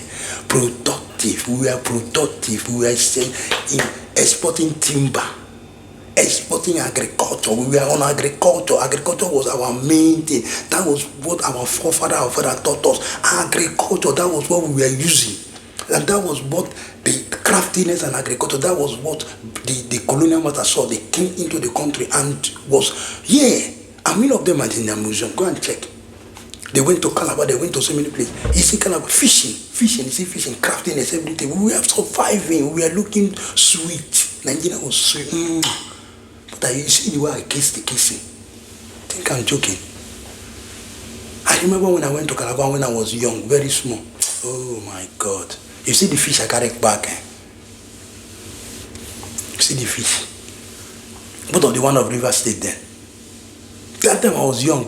Productive. We were productive. We were exporting timber, exporting agriculture. We were on agriculture. Agriculture was our main thing. That was what our father taught us. Agriculture, that was what we were using. And that was what the craftiness and agriculture, that was what the colonial master saw. They came into the country and was, and many of them are in their museum. Go and check. They went to Calabar, they went to so many places. You see Calabar, fishing, craftiness, everything. We were surviving, we were looking sweet. Nigeria was sweet. But After you see the way I kissed the kissing, think I'm joking. I remember when I went to Calabar when I was young, very small. Oh my God. You see the fish I carried back, eh? You see the fish. Both of the one of River State then. That time I was young.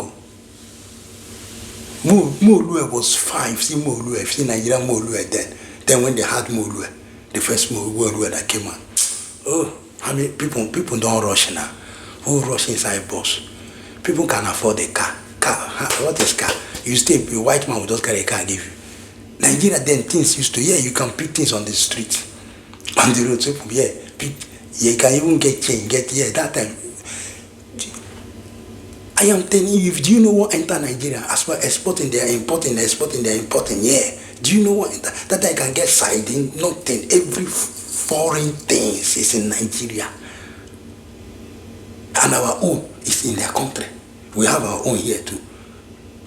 Moolue was 5. See Moolue, see Nigeria Moolue then. Then when they had Moolue, the first Moolue that came out. Oh, I mean, people don't rush now. Who rush inside bus? People can afford a car. What is car? You stay, a white man will just carry a car and give you. Nigeria then things used to, you can pick things on the street, on the road. So you can even get change, that time. I am telling you, do you know what enter Nigeria? As far exporting, they are importing, Do you know what enter? That I can get siding, nothing. Every foreign things is in Nigeria. And our own is in their country. We have our own here too.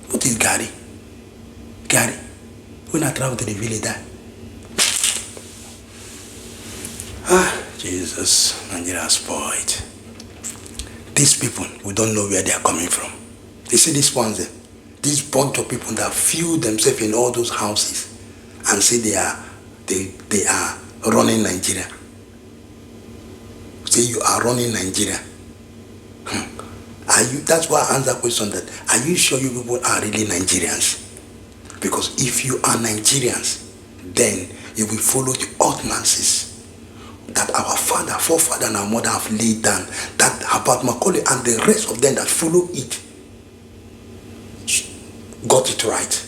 What is Gary? Gary, when I travel to the village there. Jesus, Nigeria is spoiled. These people, we don't know where they are coming from. You see these ones there? This bunch of people that feel themselves in all those houses and say they are running Nigeria. Say you are running Nigeria. Are you? That's why I answer the question that, are you sure you people are really Nigerians? Because if you are Nigerians, then you will follow the ordinances that our forefather and our mother have laid down, that about Macaulay and the rest of them that follow it got it right.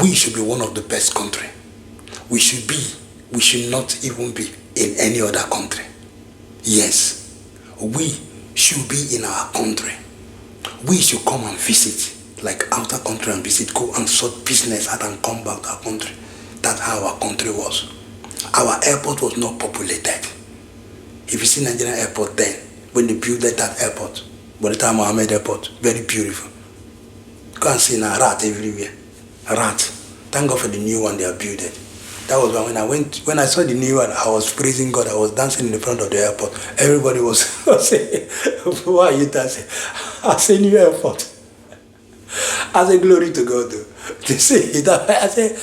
We should be one of the best country. We should not even be in any other country. Yes, we should be in our country. We should come and visit, like outer country and visit, go and sort business out and come back to our country. That's how our country was. Our airport was not populated. If you see Nigerian airport then, when they built that airport, by the time Mohammed airport, very beautiful. You can't see now rat everywhere. Rat. Thank God for the new one they are building. That was when I saw the new one, I was praising God. I was dancing in the front of the airport. Everybody was saying, why are you dancing? I say new airport. I say glory to God. They say that. I say,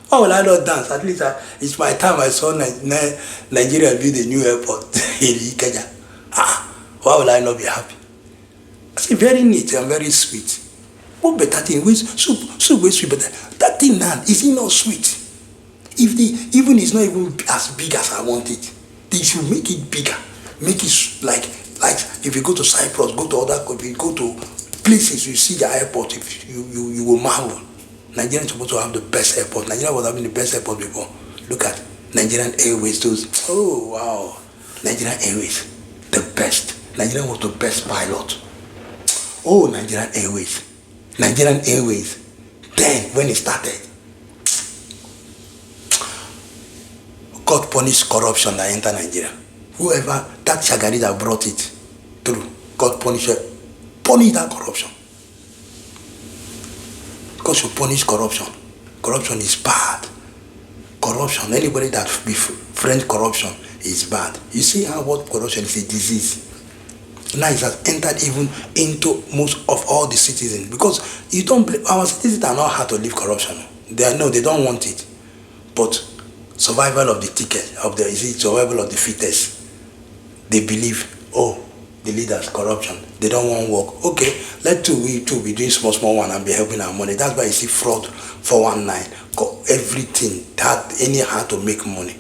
why will I not dance? At least it's my time. I saw Nigeria build a new airport in Kenya. Why will I not be happy? I say very neat and very sweet. What better thing? Soup is sweet, but that thing now, is it not sweet? Even it's not even as big as I want it, they should make it bigger. Make it like if you go to Cyprus, go to other countries, go to places, you see the airport, if you will marvel. Nigeria is supposed to have the best airport. Nigeria was having the best airport before. Look at Nigerian Airways, those. Oh wow, Nigerian Airways, the best. Nigeria was the best pilot. Oh, Nigerian Airways. Then when it started, God punished corruption that entered Nigeria. Whoever, that Shagari that brought it through, God punished that corruption. God should punish corruption. Corruption is bad. Corruption, anybody that befriends corruption is bad. You see how what corruption is a disease. Now it has entered even into most of all the citizens, because you don't believe our citizens are not hard to leave corruption. They don't want it. But survival of the ticket, survival of the fittest. They believe, the leaders, corruption, they don't want work. Okay, we be doing small one and be helping our money. That's why you see fraud, 419, everything, how to make money.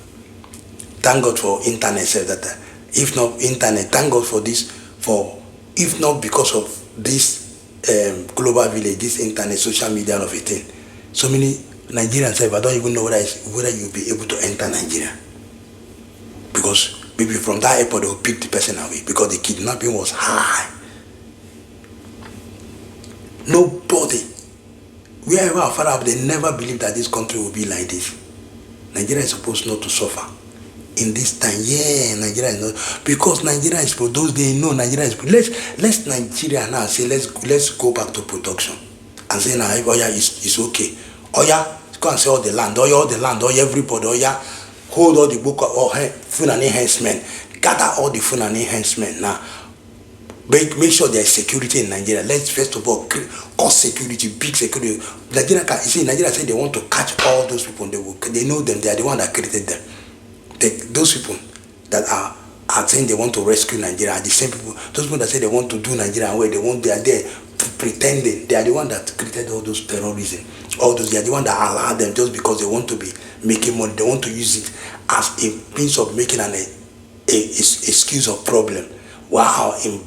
Thank God for internet, that if not internet, thank God for this, if not because of this global village, this internet, social media and everything. So many Nigerians say, I don't even know whether you'll be able to enter Nigeria. Because maybe from that airport they will pick the person away because the kidnapping was high. Nobody, wherever our father, they never believed that this country will be like this. Nigeria is supposed not to suffer. In this time, Nigeria is not, because Nigeria is for those they know Nigeria is. Let's Nigeria now say let's go back to production and say now it's okay. Go and say all the land, all the land, everybody, hold all the book or food and enhancement. gather all the phone and enhancement now. Make sure there is security in Nigeria. Let's first of all cause security, big security. Nigeria said they want to catch all those people. They know them. They are the one that created them. Those people that are saying they want to rescue Nigeria are the same people. Those people that say they want to do Nigeria where they are there pretending. They are the one that created all those terrorism. All those, they are the one that allow them just because they want to be making money. They want to use it as a means of making an excuse of problem. Wow, in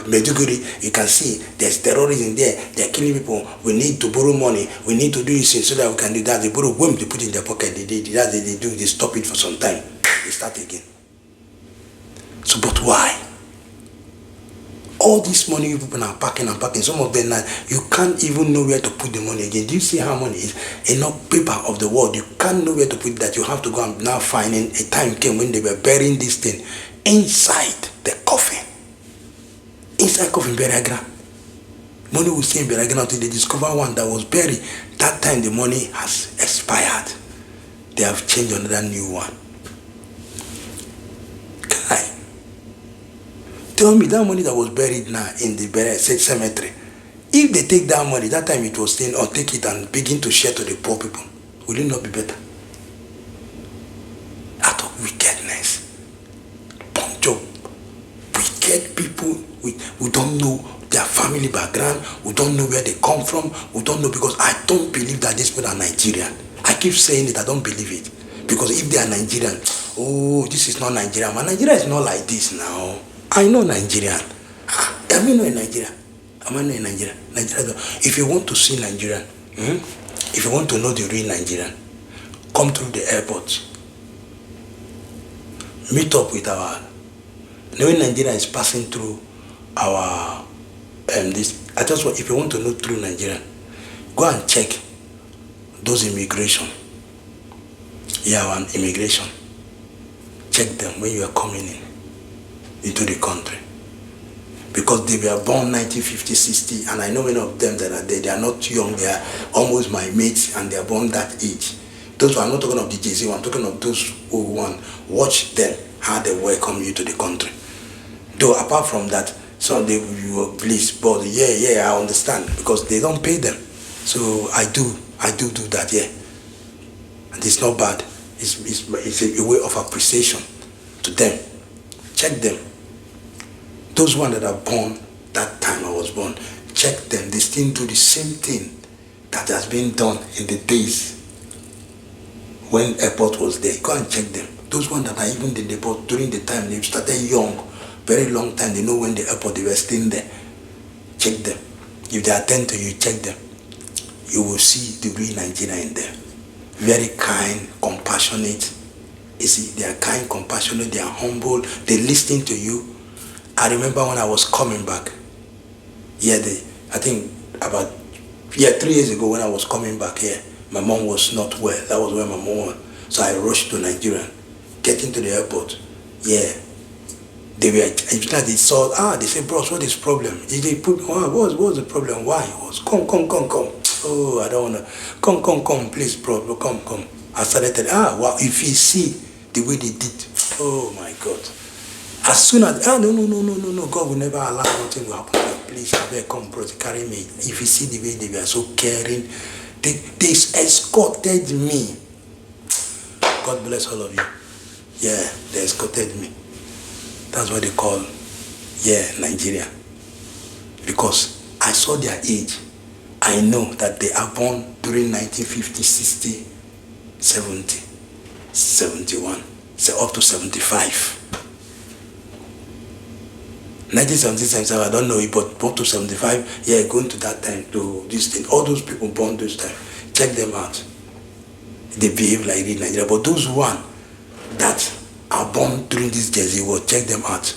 Medjugorje, you can see there's terrorism there. They're killing people. We need to borrow money. We need to do this so that we can do that. They borrow when they put it in their pocket. They stop it for some time. They start again. So, but why? All this money you people are packing and packing. Some of them now, you can't even know where to put the money again. Do you see how money is? Enough paper of the world. You can't know where to put it, that you have to go and now finding. A time came when they were burying this thing inside the coffin. Inside coffin, burial ground. Money will stay in burial ground until they discover one that was buried. That time the money has expired. They have changed another new one. Guy, tell me that money that was buried now in the burial cemetery. If they take that money, that time it was staying, or take it and begin to share to the poor people, will it not be better? Out of wickedness. Bunch of wicked people. We don't know their family background. We don't know where they come from. We don't know, because I don't believe that these people are Nigerian. I keep saying it, I don't believe it. Because if they are Nigerian, oh, this is not Nigerian. But Nigeria is not like this now. I know Nigerian. Am I not in Nigeria? Am I not in Nigeria? Nigeria. If you want to see Nigerian, if you want to know the real Nigerian, come through the airport. Meet up with our. Knowing Nigeria is passing through our this. I just want, if you want to know through Nigeria, go and check those immigration. Yeah, one immigration. Check them when you are coming in into the country, because they were born 1950, 60, and I know many of them that are there. They are not young. They are almost my mates, and they are born that age. Those who are not talking of the JC, I'm talking of those who want. Watch them, how they welcome you to the country. Though apart from that, so they were pleased, but yeah, I understand, because they don't pay them. So I do that, yeah. And it's not bad. It's a way of appreciation to them. Check them. Those ones that are born that time I was born, check them. They still do the same thing that has been done in the days when airport was there. Go and check them. Those ones that are even in the airport during the time they started young, very long time. They know when the airport they were staying there. Check them. If they attend to you, check them. You will see the real Nigeria in them. Very kind, compassionate. You see, they are kind, compassionate. They are humble. They listen to you. I remember when I was coming back. Yeah, I think about 3 years ago when I was coming back here, my mom was not well. That was where my mom was. So I rushed to Nigeria. Getting to the airport, yeah. They saw, they said, bros, what is the problem? They put, what was the problem? Why? It was, come. Oh, I don't want to. Come, please, bro, come. I started telling, wow, if you see the way they did, oh my God. As soon as, no, God will never allow nothing to happen. Please, I better come, bro, carry me. If you see the way they were so caring, they escorted me. God bless all of you. Yeah, they escorted me. That's what they call, Nigeria. Because I saw their age. I know that they are born during 1950, 60, 70, 71, so up to 75. 1977, I don't know it, but up to 75, going to that time, to this thing. All those people born this time, check them out. They behave like in Nigeria. But those one that are born during this Jersey war, check them out.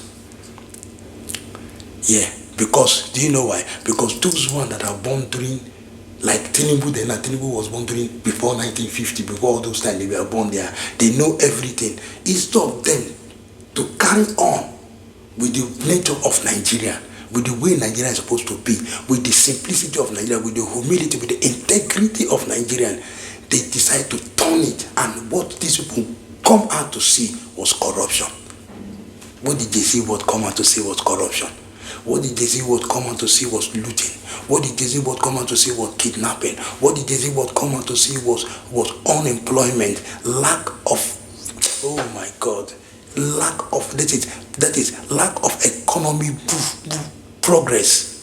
Yeah, because, do you know why? Because those one that are born during, like Tinubu, Tinubu was born before 1950, before all those times they were born there. They know everything. Instead of them to carry on with the nature of Nigeria, with the way Nigeria is supposed to be, with the simplicity of Nigeria, with the humility, with the integrity of Nigerian, they decide to turn it, and what these people come out to see was corruption. What did they see what come out to see was corruption? What did they see what come out to see was looting? What did they see what come out to see was kidnapping? What did they see what come out to see was unemployment, lack of, oh my God, lack of, that is lack of economy progress.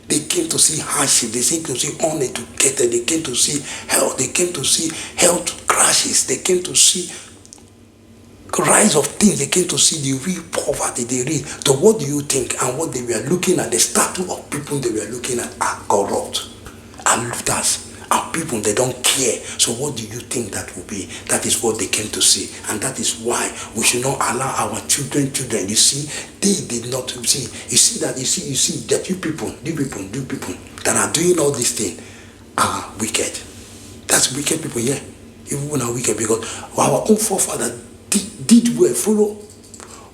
They came to see hardship, they came to see uneducated, they came to see health, they came to see health crashes, they came to see rise of things, they came to see the real poverty, the real. So what do you think? And what they were looking at, the status of people they were looking at are corrupt, are looters, are people they don't care. So what do you think that will be? That is what they came to see. And that is why we should not allow our children, you see, they did not see. You see that you people that are doing all these things are wicked. That's wicked people, yeah. Even are wicked because our own forefathers did well, follow,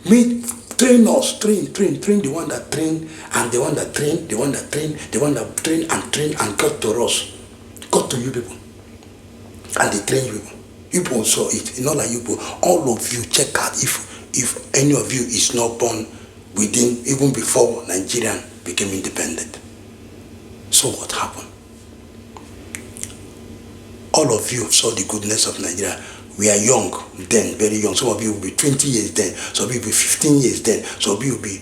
train the one that train, and the one that train, the one that train, the one that train and got to us, got to you people, and they train you people. You people saw it. It's not like you people. All of you check out if any of you is not born within, even before Nigeria became independent. So what happened? All of you saw the goodness of Nigeria. We are young then, very young. Some of you will be 20 years then. Some of you will be 15 years then. Some of you will be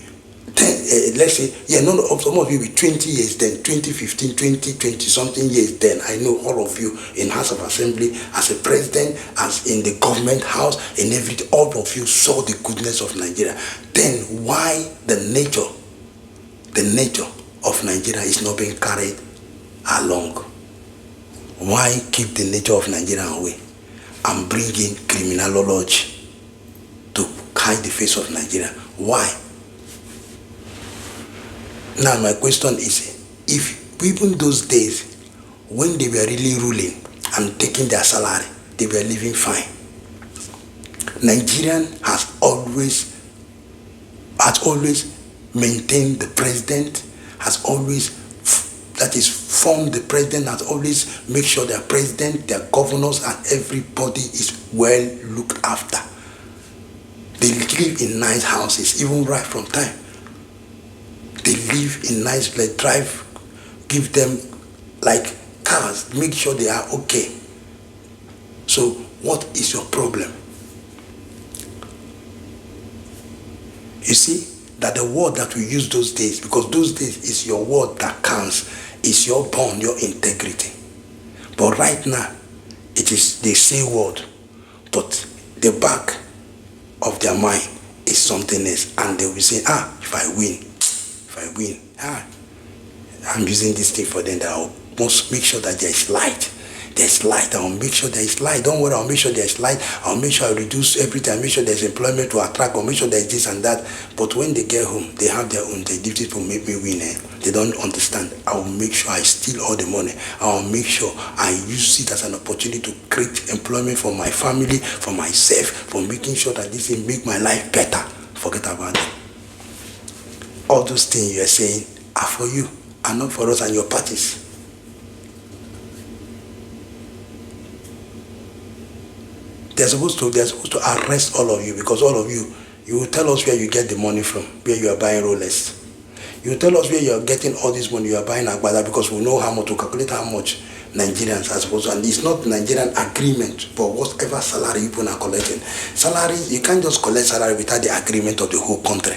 10, let's say, yeah, some of you will be 20 years then, 2015, 20 something years then. I know all of you in House of Assembly, as a president, as in the government house, in everything, all of you saw the goodness of Nigeria. Then why the nature of Nigeria is not being carried along? Why keep the nature of Nigeria away and bring in criminology to hide the face of Nigeria? Why? Now my question is, if even those days when they were really ruling and taking their salary, they were living fine. Nigerian has always maintained the president, has always, that is, formed the president, has always make sure their president, their governors, and everybody is well looked after. They live in nice houses, even right from time. They live in nice place, drive, give them like cars, make sure they are okay. So what is your problem? You see that the word that we use those days, because those days is your word that counts, is your bond, your integrity. But right now, it is the same word, but the back of their mind is something else, and they will say, if I win, I'm using this thing for them, that I must make sure that there is light. There's light. I'll make sure there is light. Don't worry, I'll make sure there's light. I'll make sure I reduce everything. I'll make sure there's employment to attract. I'll make sure there's this and that. But when they get home, they have their own. They did it to make me win. They don't understand. I'll make sure I steal all the money. I'll make sure I use it as an opportunity to create employment for my family, for myself, for making sure that this will make my life better. Forget about it. All those things you are saying are for you and not for us and your parties. They're supposed to arrest all of you, because all of you will tell us where you get the money from, where you are buying Rolex. You will tell us where you are getting all this money you are buying Agbada, because we know how much to calculate how much Nigerians are supposed to. And it's not Nigerian agreement for whatever salary you are collecting. Salary, you can't just collect salary without the agreement of the whole country.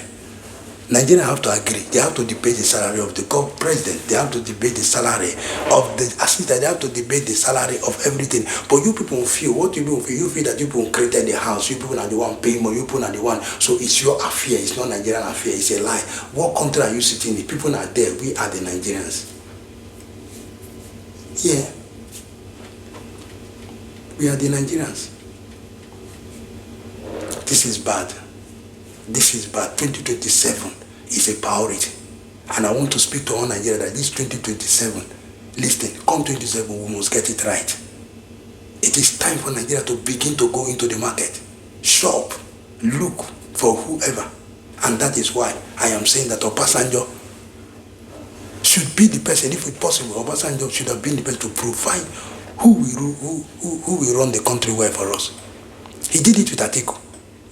Nigerians have to agree. They have to debate the salary of the president. They have to debate the salary of the assistant. They have to debate the salary of everything. But you people feel, what you do, you feel that you people created the house. You people are the one paying more. You people are the one. So it's your affair. It's not Nigerian affair. It's a lie. What country are you sitting in? People are there. We are the Nigerians. Yeah. We are the Nigerians. This is bad. This is bad. 2027 is a priority. And I want to speak to all Nigeria that this 2027, listen, come 2027, we must get it right. It is time for Nigeria to begin to go into the market, shop, look for whoever. And that is why I am saying that Obasanjo should be the person, if it's possible. Obasanjo should have been the person to provide who will run the country well for us. He did it with Atiku.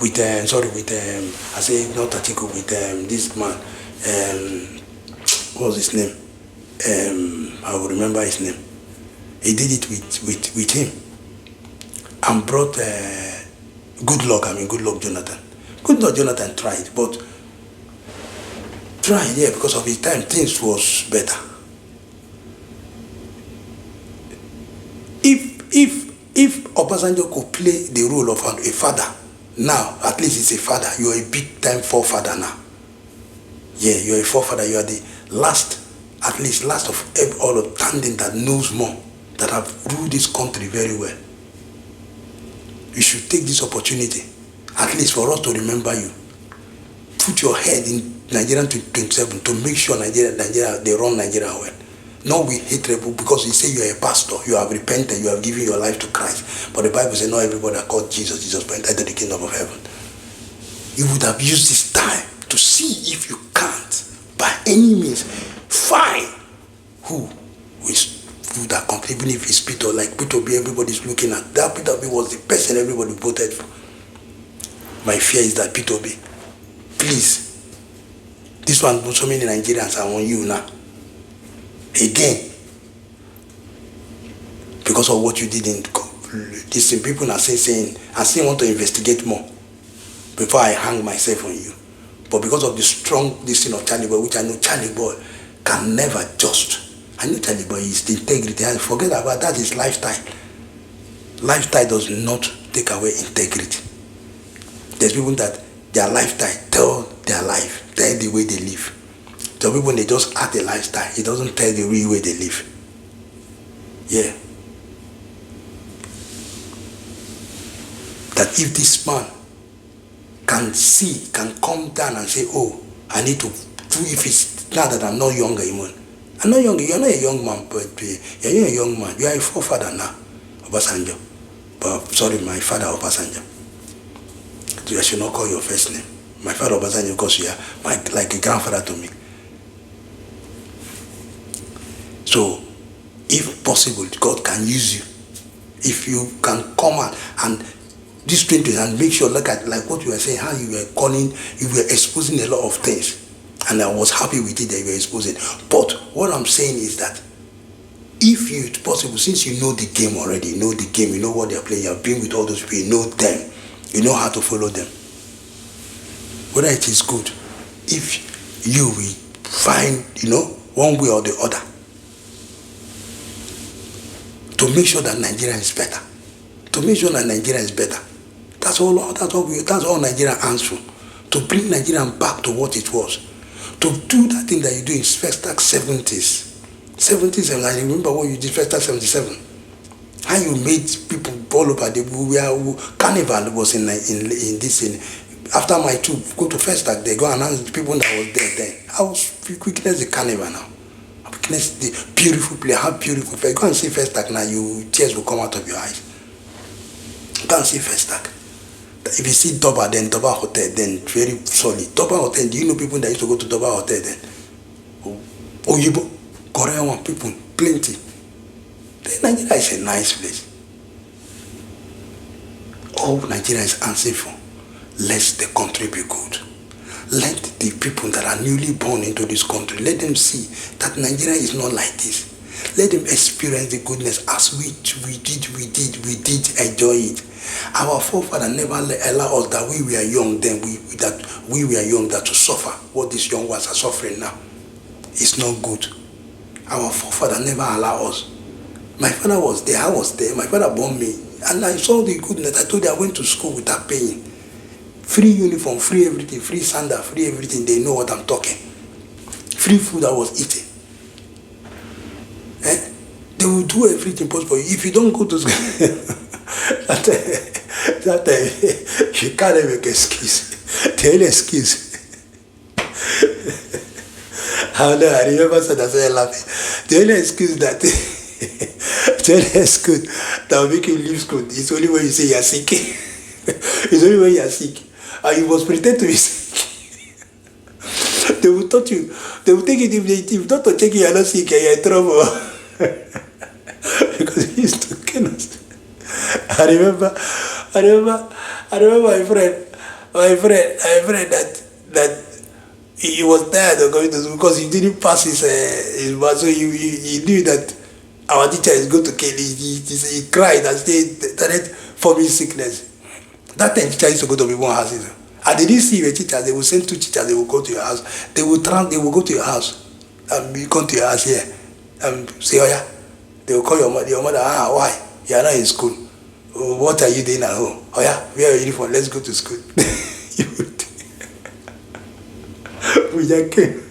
with I say not Atiku, with this man, what was his name? I will remember his name. He did it with him and brought Good Luck Jonathan. Good Luck Jonathan tried, but because of his time things was better. If Obasanjo could play the role of a father, now at least he's a father, you're a big time forefather now. Yeah, you're a forefather, you are the last of all of standing that knows more, that have ruled this country very well. You should take this opportunity, at least for us to remember you. Put your head in Nigerian 27 to make sure Nigeria, they run Nigeria well. No, we hate rebel because you say you're a pastor, you have repented, you have given your life to Christ. But the Bible says not everybody that called Jesus will enter the kingdom of heaven. You would have used this time to see if you can't, by any means, find who that company, even if it's Peter, like Peter B, everybody's looking at. That Peter B was the person everybody voted for. My fear is that Peter B, please, this one, so many Nigerians are on you now. Again, because of what you did in this, people are saying, I still want to investigate more before I hang myself on you. But because of the strong decision of Charly Boy, which I know Charly Boy can never just. I know Charly Boy is the integrity. I forget about that, is lifestyle. Lifestyle does not take away integrity. There's people that their lifestyle tell their life, tell the way they live. So people, they just act a lifestyle, it doesn't tell the real way they live. Yeah. That if this man can come down and say, oh, I need to do, if it's now that I'm not younger, even. I'm not younger, you're not a young man, but you're a young man. You are a forefather now, Obasanjo. But sorry, my father Obasanjo. So I should not call your first name. My father Obasanjo, because you are like a grandfather to me. So, if possible, God can use you. If you can come out and this 20 and make sure, look at like what you were saying, how you were calling, you were exposing a lot of things. And I was happy with it that you were exposing. But what I'm saying is that if it's possible, since you know the game already, you know the game, you know what they're playing, you have been with all those people, you know them, you know how to follow them. Whether it is good, if you will find, one way or the other, to make sure that Nigeria is better. To make sure that Nigeria is better. That's all Nigeria answers for. To bring Nigeria back to what it was. To do that thing that you do in first act 70s. 77, I remember what you did first act 77. How you made people all over the carnival was in this. After my two go to first act, they go announce the people that was there then. I was witness the carnival now. Witness the beautiful play, how beautiful play. Go and see first act now, tears will come out of your eyes. Go and see first act. If you see Doba, then Doba Hotel, then very solid. Doba Hotel, do you know people that used to go to Doba Hotel then? Oyibo, Korean one, people, plenty. Then Nigeria is a nice place. All Nigeria is answering for, let the country be good. Let the people that are newly born into this country, let them see that Nigeria is not like this. Let them experience the goodness as we did enjoy it. Our forefathers never allow us that we were young then, we were young that to suffer what these young ones are suffering now. It's not good. Our forefathers never allow us. My father was there, I was there, my father born me, and I saw the goodness. I told you I went to school without paying. Free uniform, free everything, free sandal, free everything. They know what I'm talking. Free food I was eating. They will do everything possible. If you don't go to school, you can't make excuse. Tell excuse. I remember said I said laughing. The only excuse that will make you leave school. It's only when you say you're sick. It's only when you're sick. And you must pretend to be sick. They will touch you. They will take it if doctor check you are not sick and you're in trouble. Because he used to kill us. I remember my friend. my friend that he was tired of going to school because he didn't pass his math, so he knew that our teacher is going to kill him. He cried and started forming sickness. That time teacher used to go to people's houses. And they didn't see a teacher, they will send 2 teachers, they will go to your house. They will go to your house. And you come to your house here. And say, oh yeah. They will call your mother, why? You are not in school. Oh, what are you doing at home? Oh yeah, wear your uniform, let's go to school. We just came.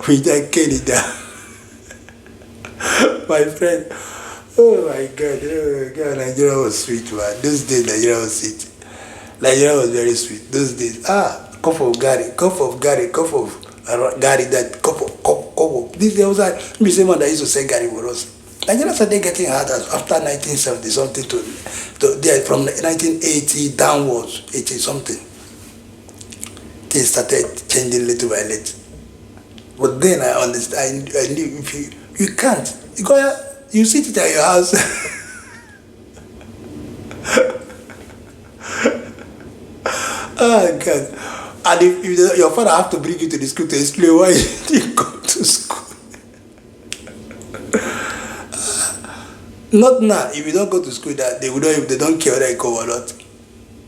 We just came it down. My friend. Oh my God, Nigeria was sweet, man. Those days, Nigeria was sweet. Nigeria was very sweet. Those days, cup of Gary, that cup of. This there was me same one that used to sell Gary for us. Nigeria started getting harder after 1970 something to there from 1980 downwards, 80 something. Things started changing little by little. But then I understand. I knew if you can't, you sit it at your house. Oh God! And if your father have to bring you to the school to explain why you didn't go to school. Not now. If you don't go to school, that they don't care whether you come or not.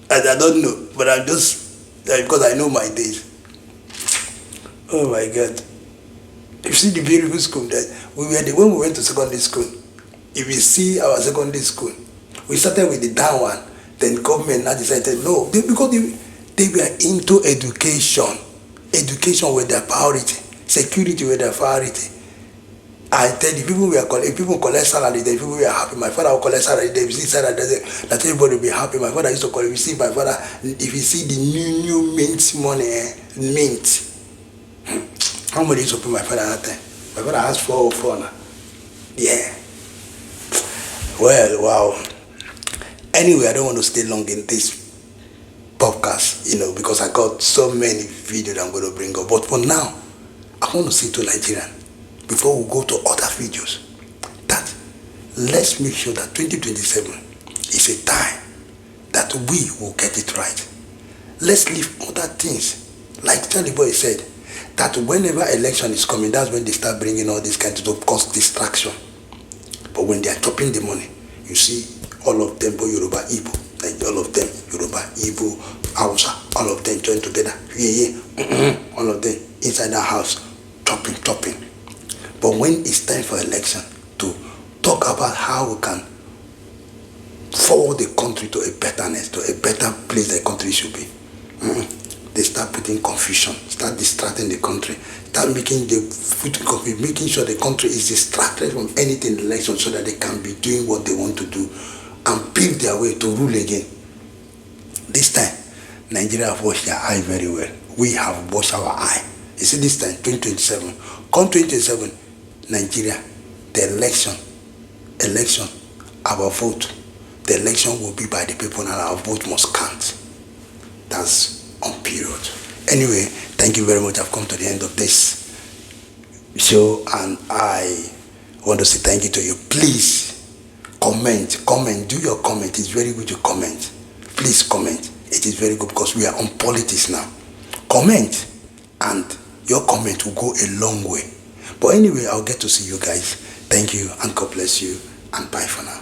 And I don't know, but I'm just because I know my days. Oh my God! You see the beautiful school that when we went to secondary school. If you see our secondary school, we started with the down one. Then government now decided no, because they were into education. Education was their priority. Security was their priority. I tell you, if people collect salary, then people were happy. My father will collect salary, they see salary, that everybody will be happy. My father used to call, if you see my father, if you see the new mint money, mint, how much used to pay my father at that time? My father has 404 now. Yeah. Well, wow. Anyway, I don't want to stay long in this podcast, because I got so many videos I'm going to bring up. But for now, I want to say to Nigerians, before we go to other videos, that let's make sure that 2027 is a time that we will get it right. Let's leave other things. Like Charly Boy said, that whenever election is coming, that's when they start bringing all this kind of cause distraction. But when they are chopping the money, you see all of them, both Yoruba, Igbo, like all of them, Yoruba, Igbo, Hausa, all of them join together. All of them inside that house, chopping. But when it's time for election to talk about how we can forward the country to a betterness, to a better place the country should be, they start putting confusion, start distracting the country, start making sure the country is distracted from anything in election so that they can be doing what they want to do and pave their way to rule again. This time, Nigeria have washed their eye very well. We have washed our eye. You see, this time, 2027, come 2027, Nigeria, the election, our vote, the election will be by the people and our vote must count. That's on period. Anyway, thank you very much. I've come to the end of this show and I want to say thank you to you. Please comment, do your comment. It's very good to comment. Please comment. It is very good because we are on politics now. Comment and your comment will go a long way. But anyway, I'll get to see you guys. Thank you and God bless you and bye for now.